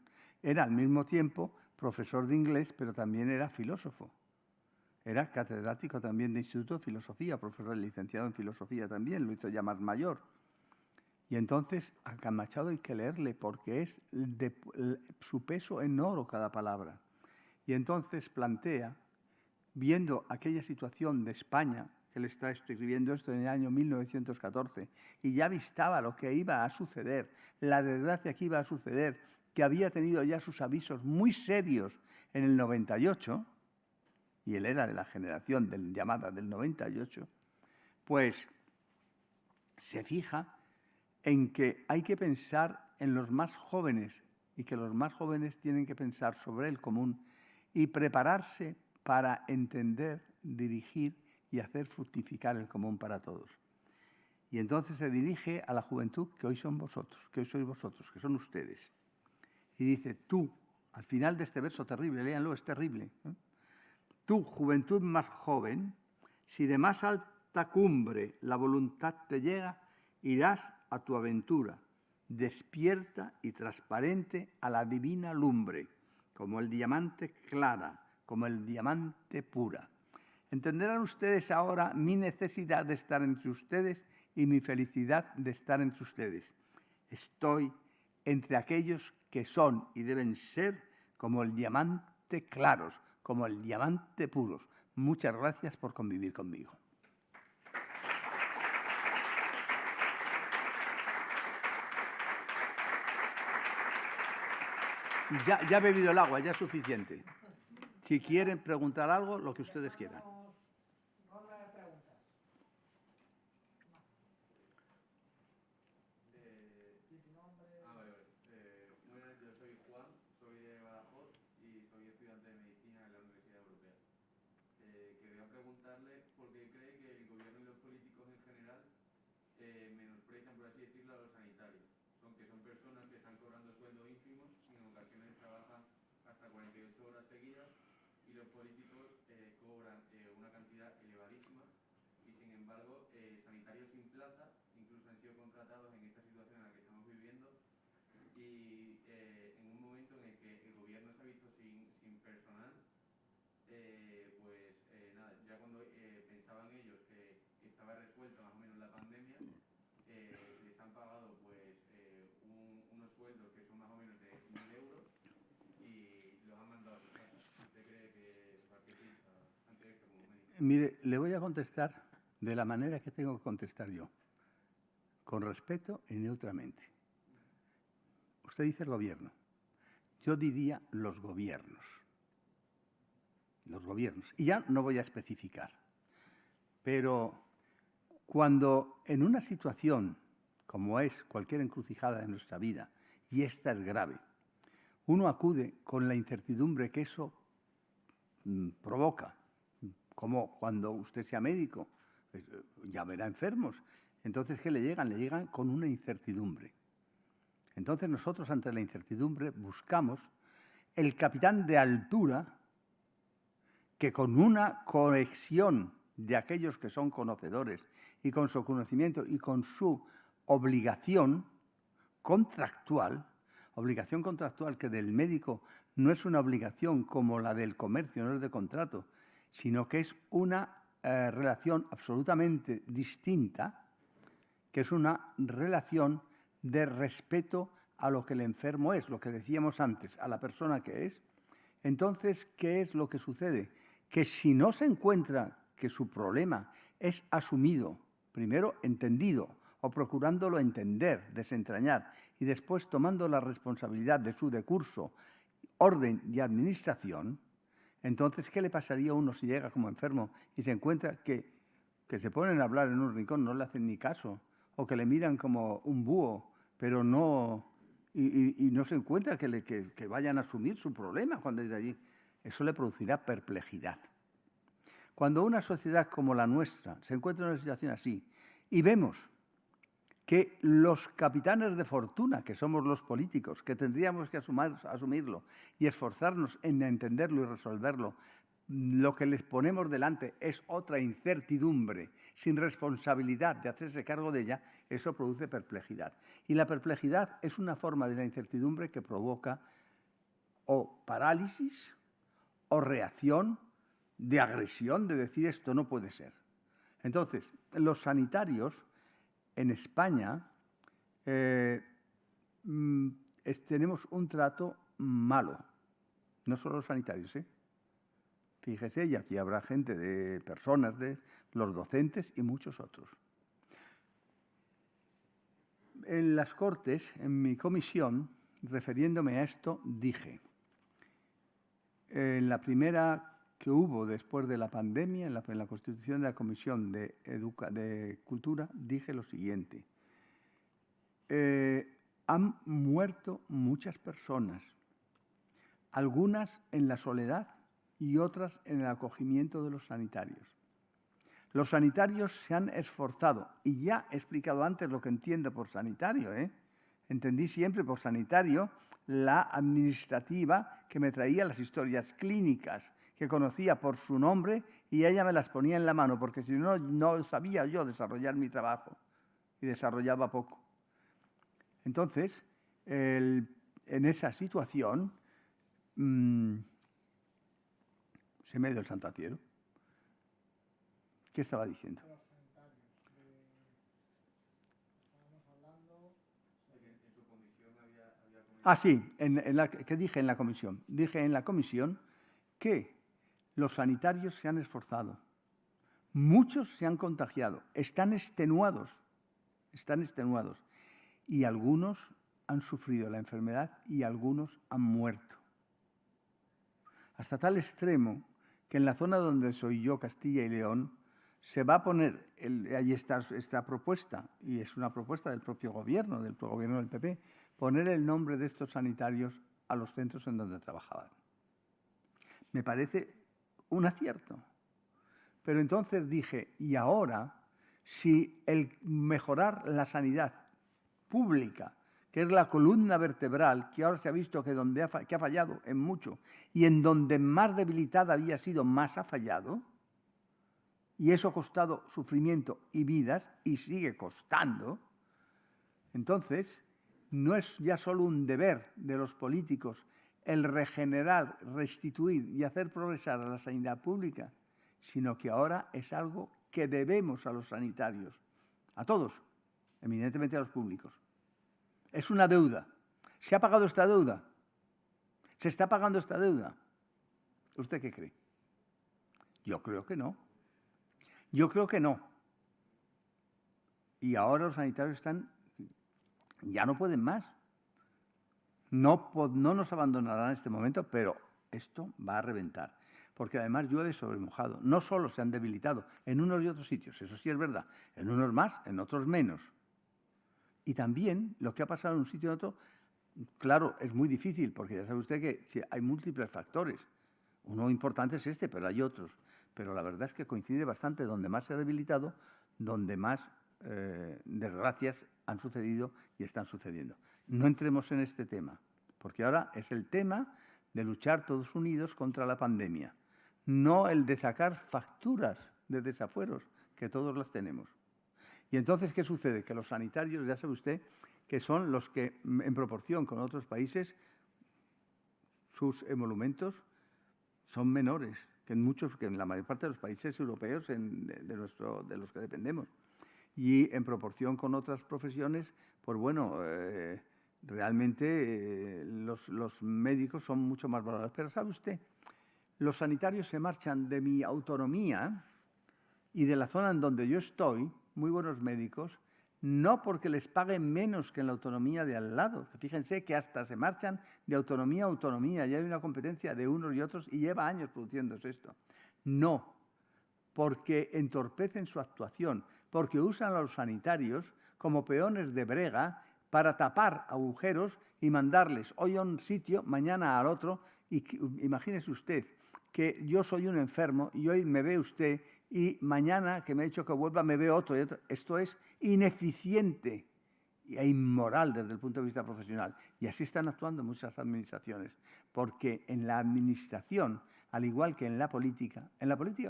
Speaker 1: Era al mismo tiempo profesor de inglés, pero también era filósofo. Era catedrático también de Instituto de Filosofía, profesor licenciado en Filosofía también, lo hizo ya más mayor. Y entonces a Machado hay que leerle porque es de su peso en oro cada palabra. Y entonces plantea, viendo aquella situación de España, que él está escribiendo esto en el año 1914, y ya avistaba lo que iba a suceder, la desgracia que iba a suceder, que había tenido ya sus avisos muy serios en el 98, y él era de la generación llamada del 98, pues se fija en que hay que pensar en los más jóvenes y que los más jóvenes tienen que pensar sobre el común y prepararse para entender, dirigir y hacer fructificar el común para todos. Y entonces se dirige a la juventud que hoy son vosotros, que hoy sois vosotros, que son ustedes. Y dice, tú, al final de este verso terrible, léanlo, es terrible, ¿eh? Tú, juventud más joven, si de más alta cumbre la voluntad te llega, irás a tu aventura, despierta y transparente a la divina lumbre, como el diamante clara, como el diamante pura. Entenderán ustedes ahora mi necesidad de estar entre ustedes y mi felicidad de estar entre ustedes. Estoy entre aquellos que son y deben ser como el diamante claros, como el diamante puros. Muchas gracias por convivir conmigo. Ya he bebido el agua, ya es suficiente. Si quieren preguntar algo, lo que ustedes quieran.
Speaker 2: Ronda de preguntas. ¿Tu nombre?
Speaker 4: Vale. Buenas, yo soy Juan, soy de Badajoz y soy estudiante de medicina en la Universidad Europea. Quería preguntarle por qué cree que el gobierno y los políticos en general menosprecian, por así decirlo, a los sanitarios. Son personas que están cobrando sueldos ínfimos y en ocasiones trabajan hasta 48 horas seguidas y los políticos cobran una cantidad elevadísima y sin embargo sanitarios sin plaza incluso han sido contratados en esta situación en la que estamos viviendo y en un momento en el que el gobierno se ha visto sin personal, nada, ya cuando pensaban ellos que estaba resuelta más o menos la pandemia, les han pagado unos sueldos que son más o menos de 1.000 euros y los han mandado a sus casas. ¿Usted cree que piensa ante esto como médico?
Speaker 1: Mire, le voy a contestar de la manera que tengo que contestar yo, con respeto y neutramente. Usted dice el gobierno. Yo diría los gobiernos. Los gobiernos. Y ya no voy a especificar. Pero cuando en una situación como es cualquier encrucijada de nuestra vida, y esta es grave, uno acude con la incertidumbre que eso provoca, como cuando usted sea médico, ya verá enfermos. Entonces, ¿qué le llegan? Le llegan con una incertidumbre. Entonces, nosotros ante la incertidumbre buscamos el capitán de altura que con una conexión de aquellos que son conocedores y con su conocimiento y con su obligación contractual que del médico no es una obligación como la del comercio, no es de contrato, sino que es una relación absolutamente distinta, que es una relación de respeto a lo que el enfermo es, lo que decíamos antes, a la persona que es. Entonces, ¿qué es lo que sucede? Que si no se encuentra que su problema es asumido, primero entendido, o procurándolo entender, desentrañar, y después tomando la responsabilidad de su decurso, orden y administración, entonces, ¿qué le pasaría a uno si llega como enfermo y se encuentra que se ponen a hablar en un rincón, no le hacen ni caso, o que le miran como un búho, pero no, y no se encuentra que vayan a asumir su problema cuando es de allí? Eso le producirá perplejidad. Cuando una sociedad como la nuestra se encuentra en una situación así y vemos que los capitanes de fortuna, que somos los políticos, que tendríamos que asumirlo y esforzarnos en entenderlo y resolverlo, lo que les ponemos delante es otra incertidumbre, sin responsabilidad de hacerse cargo de ella, eso produce perplejidad. Y la perplejidad es una forma de la incertidumbre que provoca o parálisis o reacción de agresión, de decir esto no puede ser. Entonces, los sanitarios en España tenemos un trato malo. No solo los sanitarios, Fíjese, y aquí habrá gente de personas, de los docentes y muchos otros. En las Cortes, en mi comisión, refiriéndome a esto, dije, en la primera que hubo después de la pandemia, en la constitución de la Comisión de Cultura, dije lo siguiente. Han muerto muchas personas, algunas en la soledad y otras en el acogimiento de los sanitarios. Los sanitarios se han esforzado, y ya he explicado antes lo que entiendo por sanitario, Entendí siempre por sanitario la administrativa que me traía las historias clínicas, que conocía por su nombre y ella me las ponía en la mano, porque si no, no sabía yo desarrollar mi trabajo y desarrollaba poco. Entonces, en esa situación, se me ha ido el santatiero. ¿Qué estaba diciendo? Sí, ¿qué dije en la comisión? Dije en la comisión que los sanitarios se han esforzado, muchos se han contagiado, están extenuados, y algunos han sufrido la enfermedad y algunos han muerto. Hasta tal extremo que en la zona donde soy yo, Castilla y León, se va a poner, ahí está esta propuesta, y es una propuesta del propio gobierno del PP, poner el nombre de estos sanitarios a los centros en donde trabajaban. Me parece un acierto. Pero entonces dije, y ahora, si el mejorar la sanidad pública, que es la columna vertebral, que ahora se ha visto que ha fallado en mucho, y en donde más debilitada había sido, más ha fallado, y eso ha costado sufrimiento y vidas, y sigue costando, entonces no es ya solo un deber de los políticos el regenerar, restituir y hacer progresar a la sanidad pública, sino que ahora es algo que debemos a los sanitarios, a todos, eminentemente a los públicos. Es una deuda. ¿Se ha pagado esta deuda? ¿Se está pagando esta deuda? ¿Usted qué cree? Yo creo que no. Yo creo que no. Y ahora los sanitarios ya no pueden más. No nos abandonarán en este momento, pero esto va a reventar. Porque además llueve sobre mojado. No solo se han debilitado en unos y otros sitios, eso sí es verdad, en unos más, en otros menos. Y también lo que ha pasado en un sitio y en otro, claro, es muy difícil, porque ya sabe usted que hay múltiples factores. Uno importante es este, pero hay otros. Pero la verdad es que coincide bastante donde más se ha debilitado, donde más desgracias han sucedido y están sucediendo. No entremos en este tema, porque ahora es el tema de luchar todos unidos contra la pandemia, no el de sacar facturas de desafueros, que todos las tenemos. Y entonces, ¿qué sucede? Que los sanitarios, ya sabe usted, que son los que, en proporción con otros países, sus emolumentos son menores que en la mayor parte de los países europeos de los que dependemos. Y en proporción con otras profesiones, pues bueno, realmente los médicos son mucho más valorados. Pero ¿sabe usted? Los sanitarios se marchan de mi autonomía y de la zona en donde yo estoy, muy buenos médicos, no porque les paguen menos que en la autonomía de al lado. Fíjense que hasta se marchan de autonomía a autonomía, y hay una competencia de unos y otros, y lleva años produciéndose esto. No, porque entorpecen su actuación, porque usan a los sanitarios como peones de brega para tapar agujeros y mandarles hoy a un sitio, mañana al otro. Y imagínese usted que yo soy un enfermo y hoy me ve usted y mañana que me ha dicho que vuelva me ve otro y otro. Esto es ineficiente e inmoral desde el punto de vista profesional. Y así están actuando muchas administraciones, porque en la administración al igual que en la política,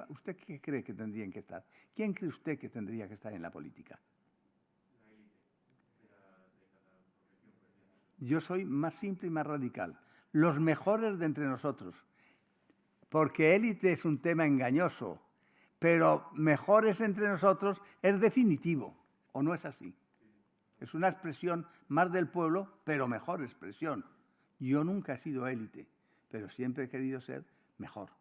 Speaker 1: ¿usted qué cree que tendrían que estar? ¿Quién cree usted que tendría que estar en la política? Yo soy más simple y más radical. Los mejores de entre nosotros. Porque élite es un tema engañoso, pero mejores entre nosotros es definitivo, ¿o no es así? Es una expresión más del pueblo, pero mejor expresión. Yo nunca he sido élite, pero siempre he querido ser mejor.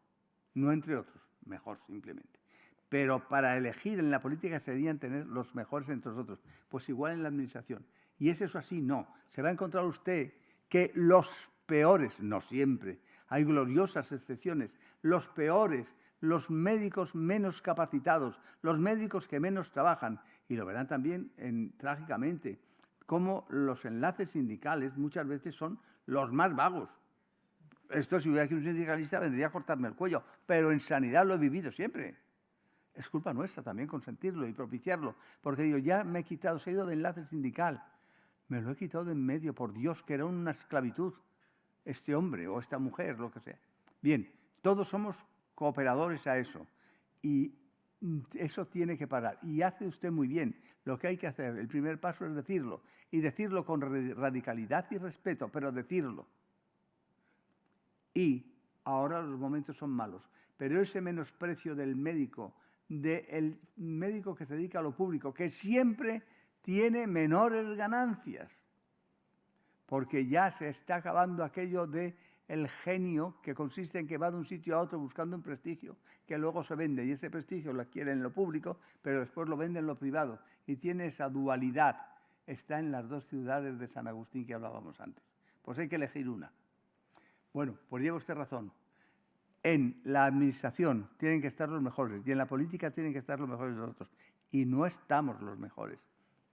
Speaker 1: No entre otros, mejor simplemente. Pero para elegir en la política serían tener los mejores entre nosotros. Pues igual en la administración. ¿Y es eso así? No. Se va a encontrar usted que los peores, no siempre, hay gloriosas excepciones, los peores, los médicos menos capacitados, los médicos que menos trabajan, y lo verán también trágicamente, cómo los enlaces sindicales muchas veces son los más vagos. Esto, si hubiera aquí un sindicalista, vendría a cortarme el cuello, pero en sanidad lo he vivido siempre. Es culpa nuestra también consentirlo y propiciarlo, porque digo, ya me he quitado, se ha ido de enlace sindical, me lo he quitado de en medio, por Dios, que era una esclavitud, este hombre o esta mujer, lo que sea. Bien, todos somos cooperadores a eso, y eso tiene que parar. Y hace usted muy bien. Lo que hay que hacer, el primer paso es decirlo, y decirlo con radicalidad y respeto, pero decirlo. Y ahora los momentos son malos, pero ese menosprecio del médico que se dedica a lo público, que siempre tiene menores ganancias, porque ya se está acabando aquello de el genio que consiste en que va de un sitio a otro buscando un prestigio que luego se vende, y ese prestigio lo adquiere en lo público, pero después lo vende en lo privado, y tiene esa dualidad. Está en las dos ciudades de San Agustín que hablábamos antes. Pues hay que elegir una. Bueno, pues lleva usted razón. En la administración tienen que estar los mejores y en la política tienen que estar los mejores de nosotros. Y no estamos los mejores.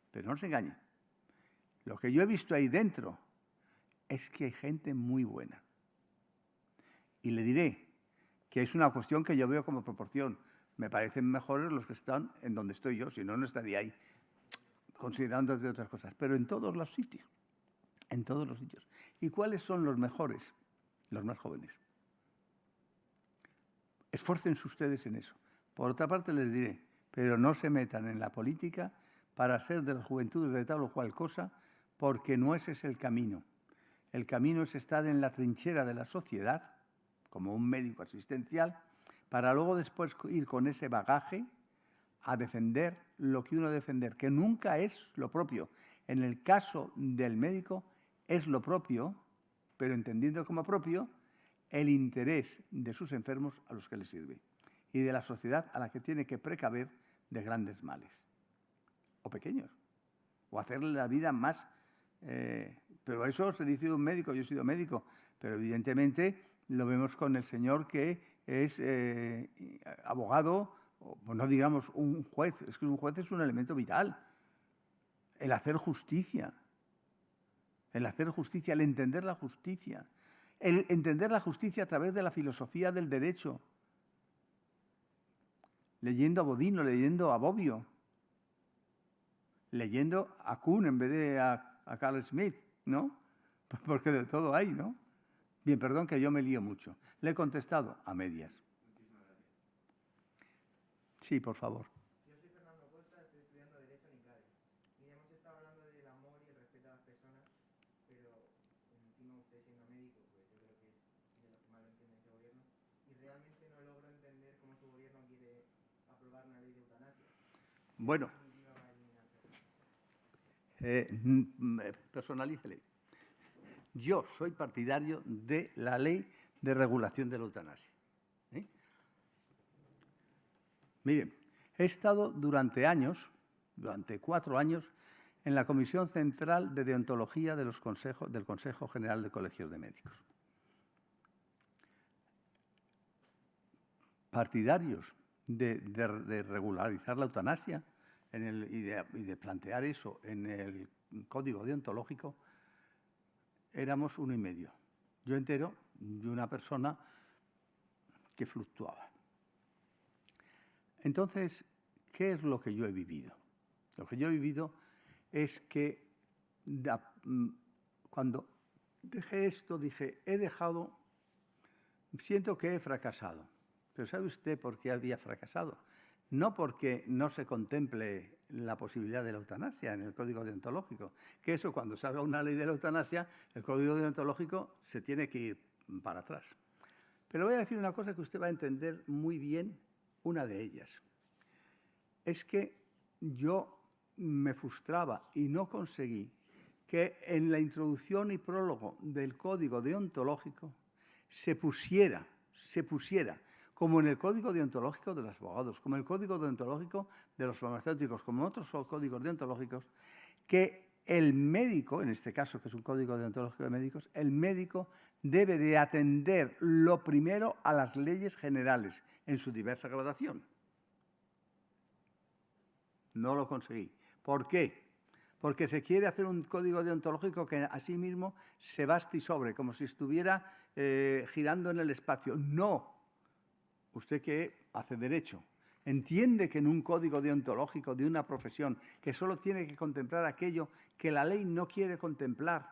Speaker 1: Pero no se engañen. Lo que yo he visto ahí dentro es que hay gente muy buena. Y le diré que es una cuestión que yo veo como proporción. Me parecen mejores los que están en donde estoy yo, si no, no estaría ahí, considerando de otras cosas. Pero en todos los sitios. En todos los sitios. ¿Y cuáles son los mejores? Los más jóvenes. Esfuércense ustedes en eso. Por otra parte les diré, pero no se metan en la política para ser de las juventudes de tal o cual cosa, porque no ese es el camino. El camino es estar en la trinchera de la sociedad, como un médico asistencial, para luego después ir con ese bagaje a defender lo que uno debe defender, que nunca es lo propio. En el caso del médico es lo propio, pero entendiendo como propio el interés de sus enfermos a los que les sirve y de la sociedad a la que tiene que precaver de grandes males, o pequeños, o hacerle la vida más... pero eso se dice de un médico, yo he sido médico, pero evidentemente lo vemos con el señor que es abogado, o no digamos un juez, es que un juez es un elemento vital. El hacer justicia, el entender la justicia, el entender la justicia a través de la filosofía del derecho, leyendo a Bodino, leyendo a Bobbio, leyendo a Kuhn en vez de a Carl Smith, ¿no? Porque de todo hay, ¿no? Bien, perdón que yo me lío mucho. Le he contestado a medias. Sí, por favor.
Speaker 5: Yo soy Fernando Costa, estoy estudiando Derecho en ICADE. Y hemos estado hablando del amor y el respeto a las personas, pero encima usted siendo médico, pues yo creo que es de los que más lo entiende ese gobierno, y realmente no logro entender cómo su gobierno quiere aprobar una ley de eutanasia.
Speaker 1: Bueno, personalícele. Yo soy partidario de la ley de regulación de la eutanasia. Miren, he estado durante 4 años, en la Comisión Central de Deontología del Consejo General de Colegios de Médicos. Partidarios de regularizar la eutanasia y de plantear eso en el código deontológico, éramos 1 y medio. Yo entero y una persona que fluctuaba. Entonces, ¿qué es lo que yo he vivido? Lo que yo he vivido es que cuando dejé esto, dije, he dejado siento que he fracasado. Pero ¿sabe usted por qué había fracasado? No porque no se contemple la posibilidad de la eutanasia en el código deontológico, que eso cuando salga una ley de la eutanasia, el código deontológico se tiene que ir para atrás. Pero voy a decir una cosa que usted va a entender muy bien, una de ellas. Es que yo me frustraba y no conseguí que en la introducción y prólogo del código deontológico se pusiera, como en el código deontológico de los abogados, como en el código deontológico de los farmacéuticos, como en otros códigos deontológicos, que el médico, en este caso que es un código deontológico de médicos, el médico debe de atender lo primero a las leyes generales en su diversa gradación. No lo conseguí. ¿Por qué? Porque se quiere hacer un código deontológico que a sí mismo se baste y sobre, como si estuviera girando en el espacio. No. Usted que hace derecho, entiende que en un código deontológico de una profesión que solo tiene que contemplar aquello que la ley no quiere contemplar,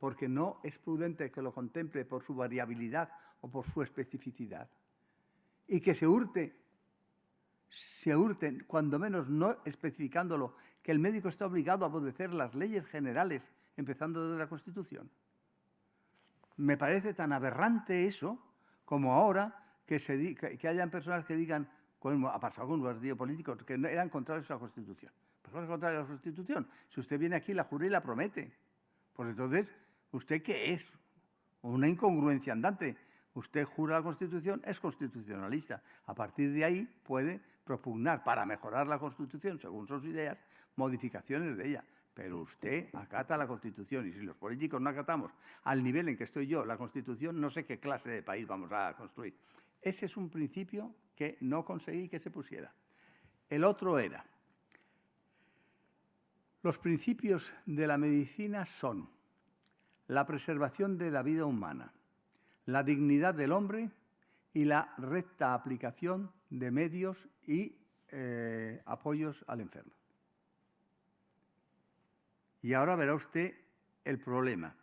Speaker 1: porque no es prudente que lo contemple por su variabilidad o por su especificidad, y que se hurten, cuando menos no especificándolo, que el médico está obligado a obedecer las leyes generales, empezando desde la Constitución. Me parece tan aberrante eso como ahora que hayan personas que digan, como ha pasado con un partido político, que eran contrarios a la Constitución. ¿Pero es contrario a la Constitución? Si usted viene aquí, la jura y la promete. Pues entonces, ¿usted qué es? Una incongruencia andante. Usted jura la Constitución, es constitucionalista. A partir de ahí puede propugnar para mejorar la Constitución, según sus ideas, modificaciones de ella. Pero usted acata la Constitución y si los políticos no acatamos al nivel en que estoy yo la Constitución, no sé qué clase de país vamos a construir. Ese es un principio que no conseguí que se pusiera. El otro era, los principios de la medicina son la preservación de la vida humana, la dignidad del hombre y la recta aplicación de medios y apoyos al enfermo. Y ahora verá usted el problema.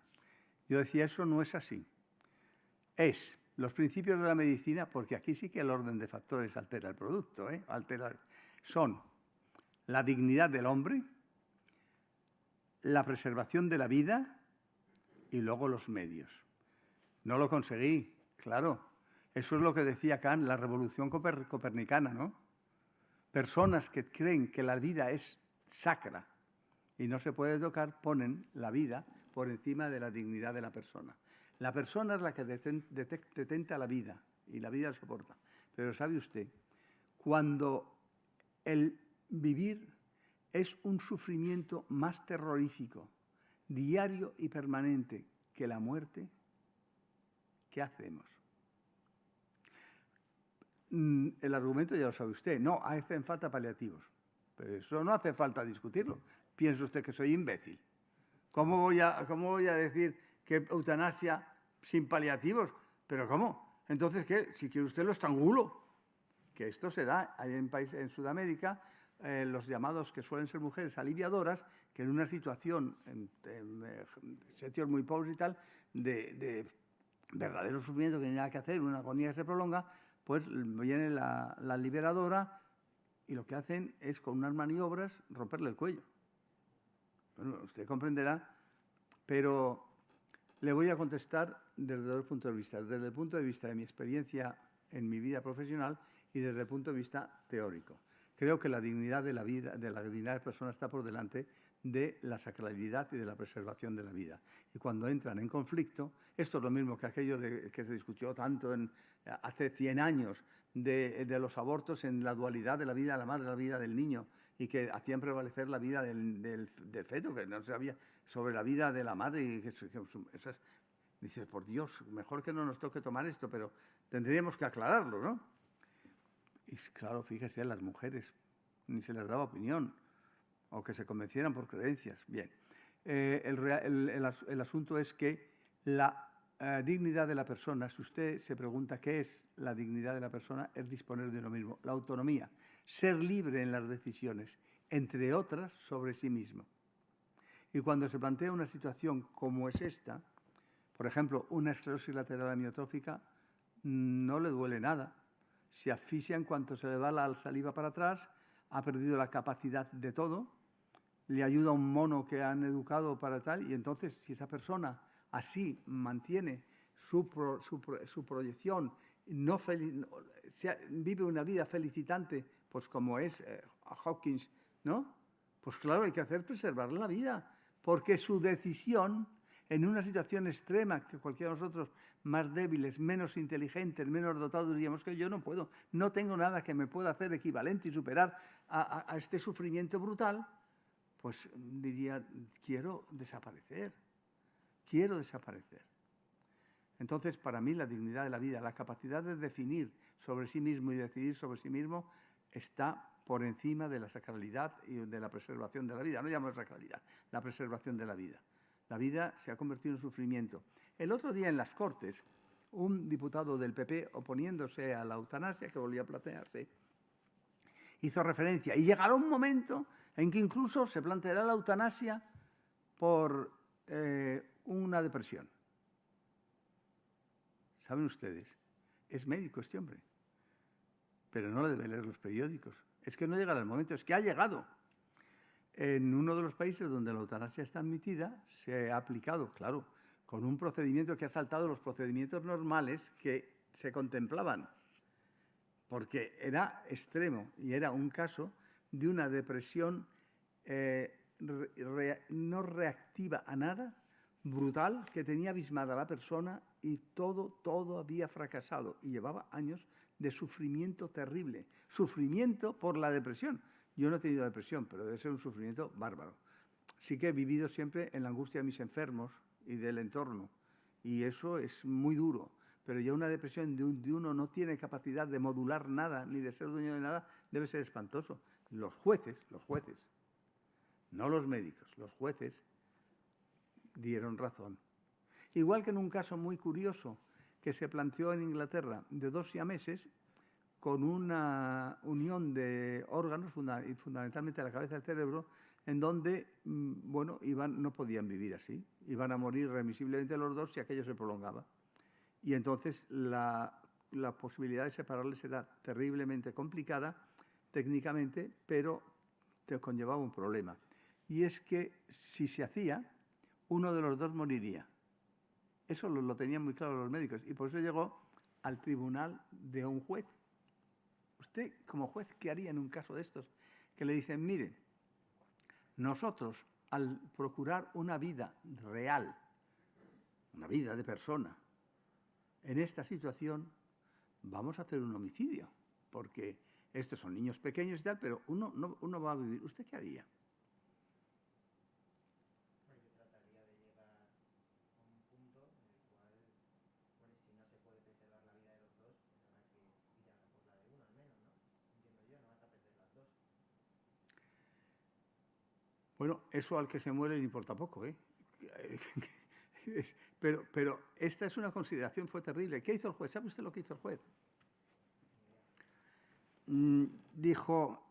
Speaker 1: Yo decía, eso no es así. Es los principios de la medicina, porque aquí sí que el orden de factores altera el producto, son la dignidad del hombre, la preservación de la vida y luego los medios. No lo conseguí, claro. Eso es lo que decía Kant, la revolución copernicana, ¿no? Personas que creen que la vida es sacra y no se puede tocar, ponen la vida por encima de la dignidad de la persona. La persona es la que detenta la vida y la vida la soporta. Pero ¿sabe usted? Cuando el vivir es un sufrimiento más terrorífico, diario y permanente que la muerte, ¿qué hacemos? El argumento ya lo sabe usted. No, hacen falta paliativos. Pero eso no hace falta discutirlo. ¿Piensa usted que soy imbécil? ¿Cómo voy a decir que eutanasia sin paliativos? ¿Pero cómo? Entonces, ¿qué? Si quiere usted lo estrangulo. Que esto se da. Hay en Sudamérica los llamados, que suelen ser mujeres aliviadoras, que en una situación, en sitios muy pobres y tal, de verdadero sufrimiento que no hay nada que hacer, una agonía que se prolonga, pues viene la liberadora y lo que hacen es, con unas maniobras, romperle el cuello. Bueno, usted comprenderá, pero le voy a contestar desde dos puntos de vista. Desde el punto de vista de mi experiencia en mi vida profesional y desde el punto de vista teórico. Creo que la dignidad de la vida, de la dignidad de la persona está por delante de la sacralidad y de la preservación de la vida. Y cuando entran en conflicto, esto es lo mismo que aquello que se discutió tanto hace 100 años de los abortos en la dualidad de la vida de la madre y la vida del niño, y que hacían prevalecer la vida del feto, que no se sabía sobre la vida de la madre. Y dices, por Dios, mejor que no nos toque tomar esto, pero tendríamos que aclararlo, ¿no? Y claro, fíjese, las mujeres ni se les daba opinión, o que se convencieran por creencias. Bien, el asunto es que la dignidad de la persona, si usted se pregunta qué es la dignidad de la persona, es disponer de uno mismo, la autonomía, ser libre en las decisiones, entre otras, sobre sí mismo. Y cuando se plantea una situación como es esta, por ejemplo, una esclerosis lateral amiotrófica, no le duele nada. Se asfixia en cuanto se le va la saliva para atrás, ha perdido la capacidad de todo, le ayuda un mono que han educado para tal, y entonces si esa persona así mantiene su proyección, vive una vida felicitante, pues como es Hawkins, ¿no? Pues claro, hay que preservar la vida, porque su decisión en una situación extrema que cualquiera de nosotros más débiles, menos inteligentes, menos dotados, diríamos que yo no puedo, no tengo nada que me pueda hacer equivalente y superar a este sufrimiento brutal, pues diría, quiero desaparecer, quiero desaparecer. Entonces, para mí, la dignidad de la vida, la capacidad de definir sobre sí mismo y decidir sobre sí mismo, está por encima de la sacralidad y de la preservación de la vida. No llamo sacralidad, la preservación de la vida. La vida se ha convertido en sufrimiento. El otro día en las Cortes, un diputado del PP, oponiéndose a la eutanasia, que volvía a plantearse, hizo referencia. Y llegará un momento en que incluso se planteará la eutanasia por una depresión. ¿Saben ustedes? Es médico este hombre, pero no le debe leer los periódicos. Es que no llegará el momento, es que ha llegado. En uno de los países donde la eutanasia está admitida, se ha aplicado, claro, con un procedimiento que ha saltado los procedimientos normales que se contemplaban, porque era extremo y era un caso de una depresión no reactiva a nada, brutal, que tenía abismada a la persona y todo había fracasado y llevaba años de sufrimiento terrible, sufrimiento por la depresión. Yo no he tenido depresión, pero debe ser un sufrimiento bárbaro. Sí que he vivido siempre en la angustia de mis enfermos y del entorno, y eso es muy duro. Pero ya una depresión de uno no tiene capacidad de modular nada, ni de ser dueño de nada, debe ser espantoso. Los jueces, no los médicos, los jueces dieron razón. Igual que en un caso muy curioso que se planteó en Inglaterra de 2 siameses con una unión de órganos, fundamentalmente la cabeza y el cerebro, en donde, no podían vivir así. Iban a morir remisiblemente los dos si aquello se prolongaba. Y entonces la posibilidad de separarles era terriblemente complicada técnicamente, pero te conllevaba un problema. Y es que si se hacía, uno de los dos moriría. Eso lo tenían muy claro los médicos y por eso llegó al tribunal de un juez. Usted, como juez, ¿qué haría en un caso de estos? Que le dicen, mire, nosotros, al procurar una vida real, una vida de persona, en esta situación vamos a hacer un homicidio, porque estos son niños pequeños y tal, pero uno va a vivir. ¿Usted qué haría?
Speaker 5: Yo trataría de llegar a un punto en el cual, si no se puede preservar la vida de los dos, pues habrá que ir a por la de uno al menos, ¿no? Entiendo yo, no vas a perder las dos.
Speaker 1: Bueno, eso al que se muere le importa poco, ¿eh? Pero esta es una consideración, fue terrible. ¿Qué hizo el juez? ¿Sabe usted lo que hizo el juez? Dijo,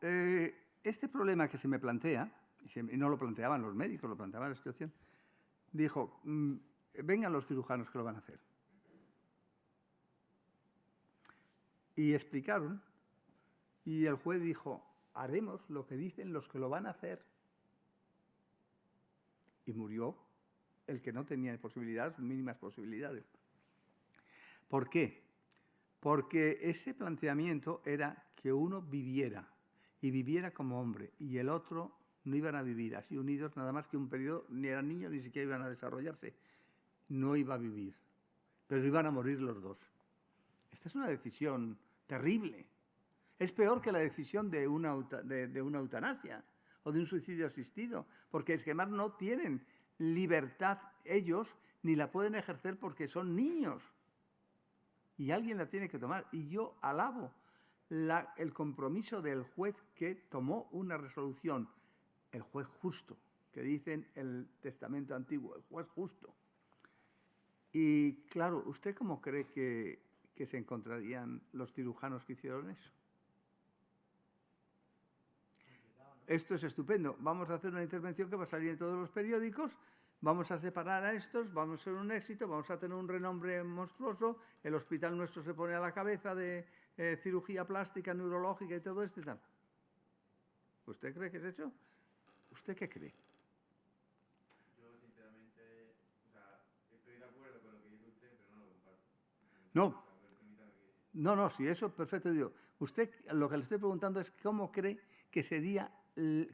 Speaker 1: este problema que se me plantea, y no lo planteaban los médicos, lo planteaban la situación, dijo, vengan los cirujanos que lo van a hacer. Y explicaron, y el juez dijo, haremos lo que dicen los que lo van a hacer. Y murió el que no tenía posibilidades, mínimas posibilidades. ¿Por qué? Porque ese planteamiento era que uno viviera, y viviera como hombre, y el otro no iban a vivir así unidos nada más que un periodo, ni eran niños, ni siquiera iban a desarrollarse. No iba a vivir, pero iban a morir los dos. Esta es una decisión terrible. Es peor que la decisión de una eutanasia o de un suicidio asistido, porque es que además no tienen libertad ellos, ni la pueden ejercer porque son niños. Y alguien la tiene que tomar. Y yo alabo el compromiso del juez que tomó una resolución, el juez justo, que dicen el Testamento Antiguo, el juez justo. Y claro, ¿usted cómo cree que se encontrarían los cirujanos que hicieron eso? Esto es estupendo. Vamos a hacer una intervención que va a salir en todos los periódicos, vamos a separar a estos, vamos a ser un éxito, vamos a tener un renombre monstruoso, el hospital nuestro se pone a la cabeza de cirugía plástica, neurológica y todo esto y tal. ¿Usted cree que es eso? ¿Usted qué cree?
Speaker 4: Yo, sinceramente, o sea, estoy de acuerdo con lo que dice usted, pero no lo comparto.
Speaker 1: No.
Speaker 4: O sea, permítame que...
Speaker 1: No, sí, eso perfecto. Digo, usted lo que le estoy preguntando es cómo cree que sería,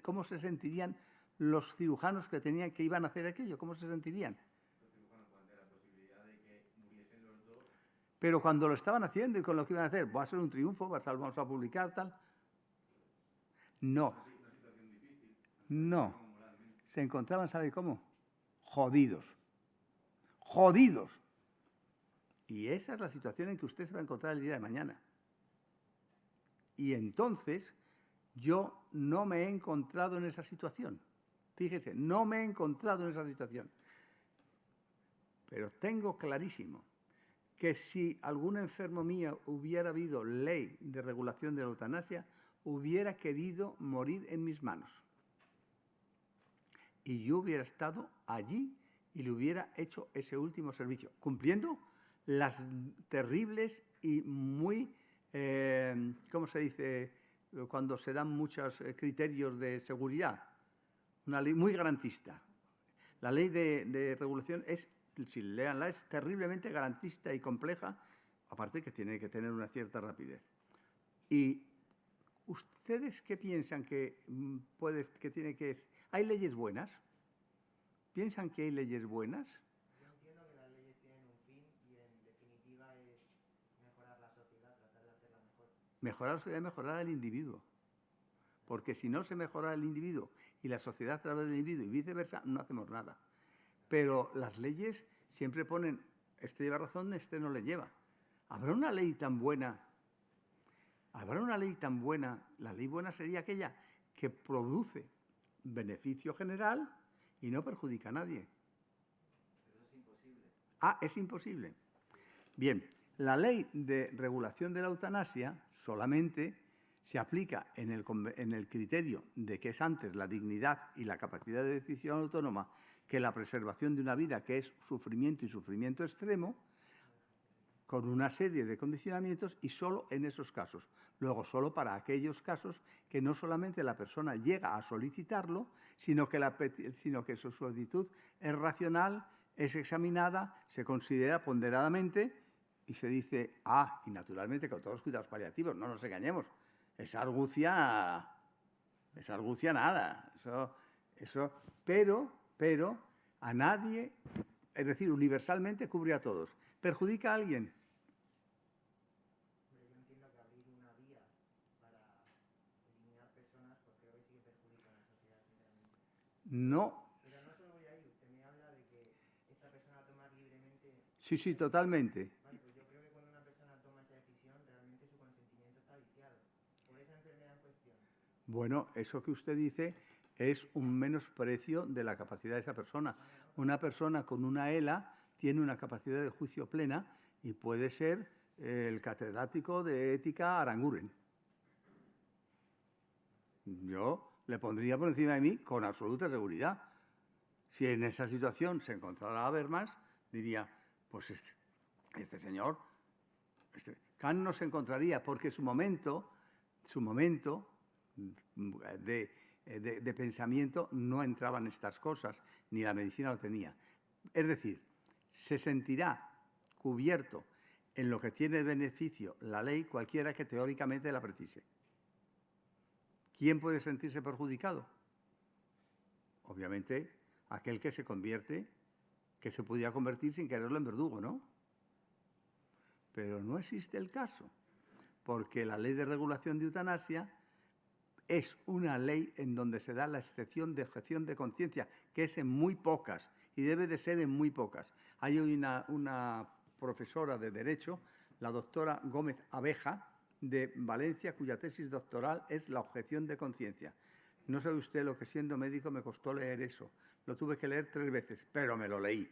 Speaker 1: cómo se sentirían los cirujanos que iban a hacer aquello, cómo se sentirían.
Speaker 4: Los cirujanos, ante la posibilidad de que muriesen los dos...
Speaker 1: Pero cuando lo estaban haciendo y con lo que iban a hacer, va a ser un triunfo, vamos a publicar tal. No,
Speaker 4: Una situación difícil.
Speaker 1: no.
Speaker 4: Moralmente.
Speaker 1: Se encontraban, ¿sabe cómo? Jodidos. Jodidos. Y esa es la situación en que usted se va a encontrar el día de mañana. Y entonces yo no me he encontrado en esa situación. Fíjese, no me he encontrado en esa situación. Pero tengo clarísimo que si algún enfermo mío hubiera habido ley de regulación de la eutanasia, hubiera querido morir en mis manos. Y yo hubiera estado allí y le hubiera hecho ese último servicio, cumpliendo las terribles y muy, ¿cómo se dice?, cuando se dan muchos criterios de seguridad. Una ley muy garantista. La ley de regulación es, si leanla, es terriblemente garantista y compleja, aparte que tiene que tener una cierta rapidez. ¿Y ustedes qué piensan que tiene que ser? ¿Hay leyes buenas? ¿Piensan que hay leyes buenas?
Speaker 5: Yo entiendo que las leyes tienen un fin y en definitiva es mejorar la sociedad, tratar de hacerla mejor.
Speaker 1: Mejorar la sociedad, mejorar al individuo. Porque si no se mejora el individuo y la sociedad a través del individuo y viceversa, no hacemos nada. Pero las leyes siempre ponen, este lleva razón, este no le lleva. ¿Habrá una ley tan buena? ¿Habrá una ley tan buena? La ley buena sería aquella que produce beneficio general y no perjudica a nadie.
Speaker 5: Pero es imposible.
Speaker 1: Ah, es imposible. Bien, la ley de regulación de la eutanasia solamente se aplica en el criterio de que es antes la dignidad y la capacidad de decisión autónoma que la preservación de una vida, que es sufrimiento y sufrimiento extremo, con una serie de condicionamientos y solo en esos casos. Luego, solo para aquellos casos que no solamente la persona llega a solicitarlo, sino que su solicitud es racional, es examinada, se considera ponderadamente y se dice, y naturalmente con todos los cuidados paliativos, no nos engañemos, esa argucia nada, pero a nadie, es decir, universalmente cubre a todos. ¿Perjudica a alguien?
Speaker 5: Pero yo entiendo que abrir una vía para eliminar personas, porque hoy sí que perjudica a la sociedad, sinceramente.
Speaker 1: No.
Speaker 5: Pero no solo voy ahí, usted me habla de que esta persona toma libremente...
Speaker 1: Sí, totalmente.
Speaker 5: Vale, pues yo creo que cuando una persona toma esa decisión, realmente su consentimiento está viciado por esa enfermedad en cuestión.
Speaker 1: Bueno, eso que usted dice es un menosprecio de la capacidad de esa persona. Una persona con una ELA tiene una capacidad de juicio plena y puede ser el catedrático de ética Aranguren. Yo le pondría por encima de mí con absoluta seguridad. Si en esa situación se encontrara Habermas, diría, pues este señor, Kant no se encontraría porque su momento de pensamiento no entraba en estas cosas, ni la medicina lo tenía. Es decir, se sentirá cubierto en lo que tiene beneficio la ley cualquiera que teóricamente la precise. ¿Quién puede sentirse perjudicado? Obviamente, aquel que se convierte, que se podía convertir sin quererlo en verdugo, ¿no? Pero no existe el caso, porque la ley de regulación de eutanasia es una ley en donde se da la excepción de objeción de conciencia, que es en muy pocas, y debe de ser en muy pocas. Hay una profesora de Derecho, la doctora Gómez Abeja, de Valencia, cuya tesis doctoral es la objeción de conciencia. No sabe usted lo que siendo médico me costó leer eso. Lo tuve que leer 3 veces, pero me lo leí.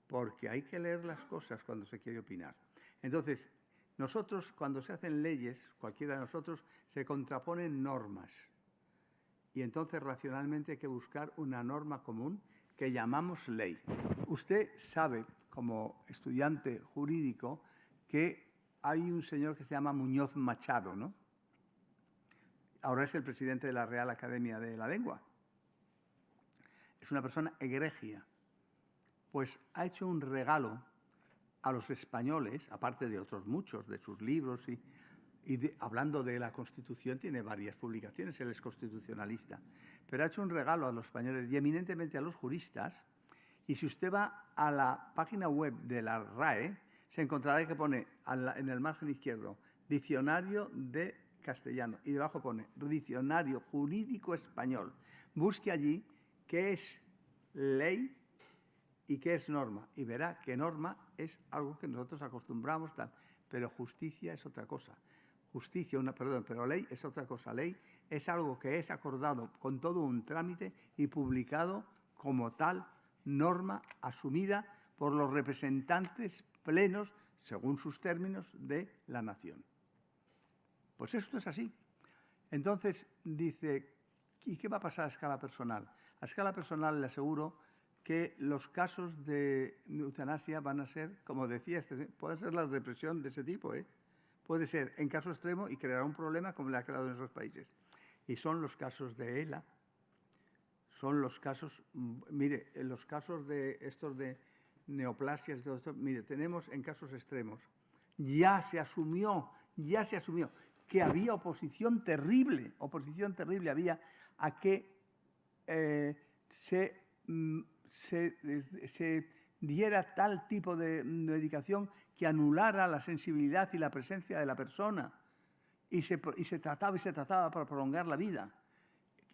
Speaker 1: Porque hay que leer las cosas cuando se quiere opinar. Entonces, nosotros, cuando se hacen leyes, cualquiera de nosotros, se contraponen normas. Y entonces, racionalmente, hay que buscar una norma común que llamamos ley. Usted sabe, como estudiante jurídico, que hay un señor que se llama Muñoz Machado, ¿no? Ahora es el presidente de la Real Academia de la Lengua. Es una persona egregia. Pues ha hecho un regalo a los españoles, aparte de otros muchos, de sus libros, hablando de la Constitución, tiene varias publicaciones, él es constitucionalista, pero ha hecho un regalo a los españoles y eminentemente a los juristas, y si usted va a la página web de la RAE, se encontrará que pone en el margen izquierdo Diccionario de Castellano, y debajo pone Diccionario Jurídico Español. Busque allí qué es ley y qué es norma, y verá que norma es algo que nosotros acostumbramos, tal, pero justicia es otra cosa. Pero ley es otra cosa. Ley es algo que es acordado con todo un trámite y publicado como tal norma asumida por los representantes plenos, según sus términos, de la nación. Pues esto es así. Entonces, dice, ¿y qué va a pasar a escala personal? A escala personal le aseguro que los casos de eutanasia van a ser, como decía, puede ser la depresión de ese tipo, Puede ser en caso extremo y creará un problema como le ha creado en esos países. Y son los casos de ELA, son los casos, mire, en los casos de estos de neoplasias, todo esto, mire, tenemos en casos extremos. Ya se asumió que había oposición terrible había a que se diera tal tipo de medicación que anulara la sensibilidad y la presencia de la persona y se trataba para prolongar la vida.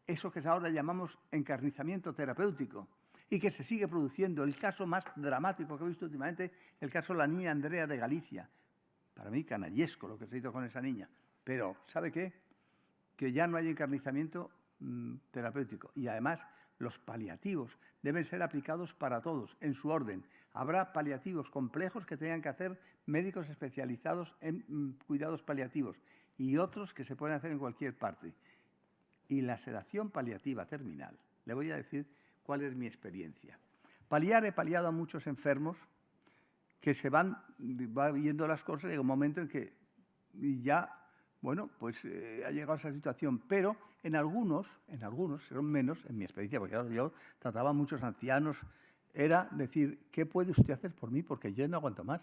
Speaker 1: Eso que ahora llamamos encarnizamiento terapéutico y que se sigue produciendo. El caso más dramático que he visto últimamente, el caso de la niña Andrea de Galicia. Para mí canallesco lo que se hizo con esa niña. Pero, ¿sabe qué? Que ya no hay encarnizamiento terapéutico. Y además, los paliativos deben ser aplicados para todos, en su orden. Habrá paliativos complejos que tengan que hacer médicos especializados en cuidados paliativos y otros que se pueden hacer en cualquier parte. Y la sedación paliativa terminal, le voy a decir cuál es mi experiencia. He paliado a muchos enfermos que va viendo las cosas y llega un momento en que ya, bueno, pues ha llegado a esa situación, pero en algunos, son menos, en mi experiencia, porque claro, yo trataba a muchos ancianos, era decir, ¿qué puede usted hacer por mí? Porque yo no aguanto más.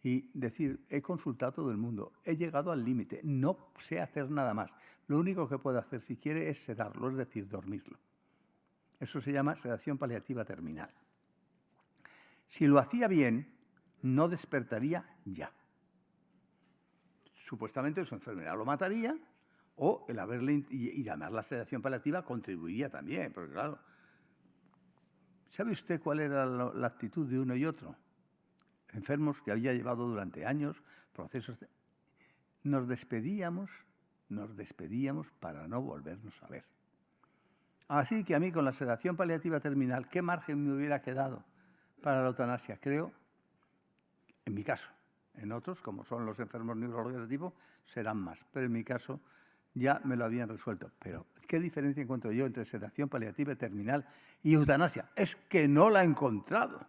Speaker 1: Y decir, he consultado a todo el mundo, he llegado al límite, no sé hacer nada más. Lo único que puedo hacer, si quiere, es sedarlo, es decir, dormirlo. Eso se llama sedación paliativa terminal. Si lo hacía bien, no despertaría ya. Supuestamente su enfermedad lo mataría, o el haberle, y además la sedación paliativa contribuiría también, porque claro, ¿sabe usted cuál era la actitud de uno y otro? Enfermos que había llevado durante años procesos. Nos despedíamos para no volvernos a ver. Así que a mí con la sedación paliativa terminal, ¿qué margen me hubiera quedado para la eutanasia? Creo, en mi caso, en otros, como son los enfermos neurológicos de tipo, serán más. Pero en mi caso ya me lo habían resuelto. Pero, ¿qué diferencia encuentro yo entre sedación paliativa terminal y eutanasia? Es que no la he encontrado.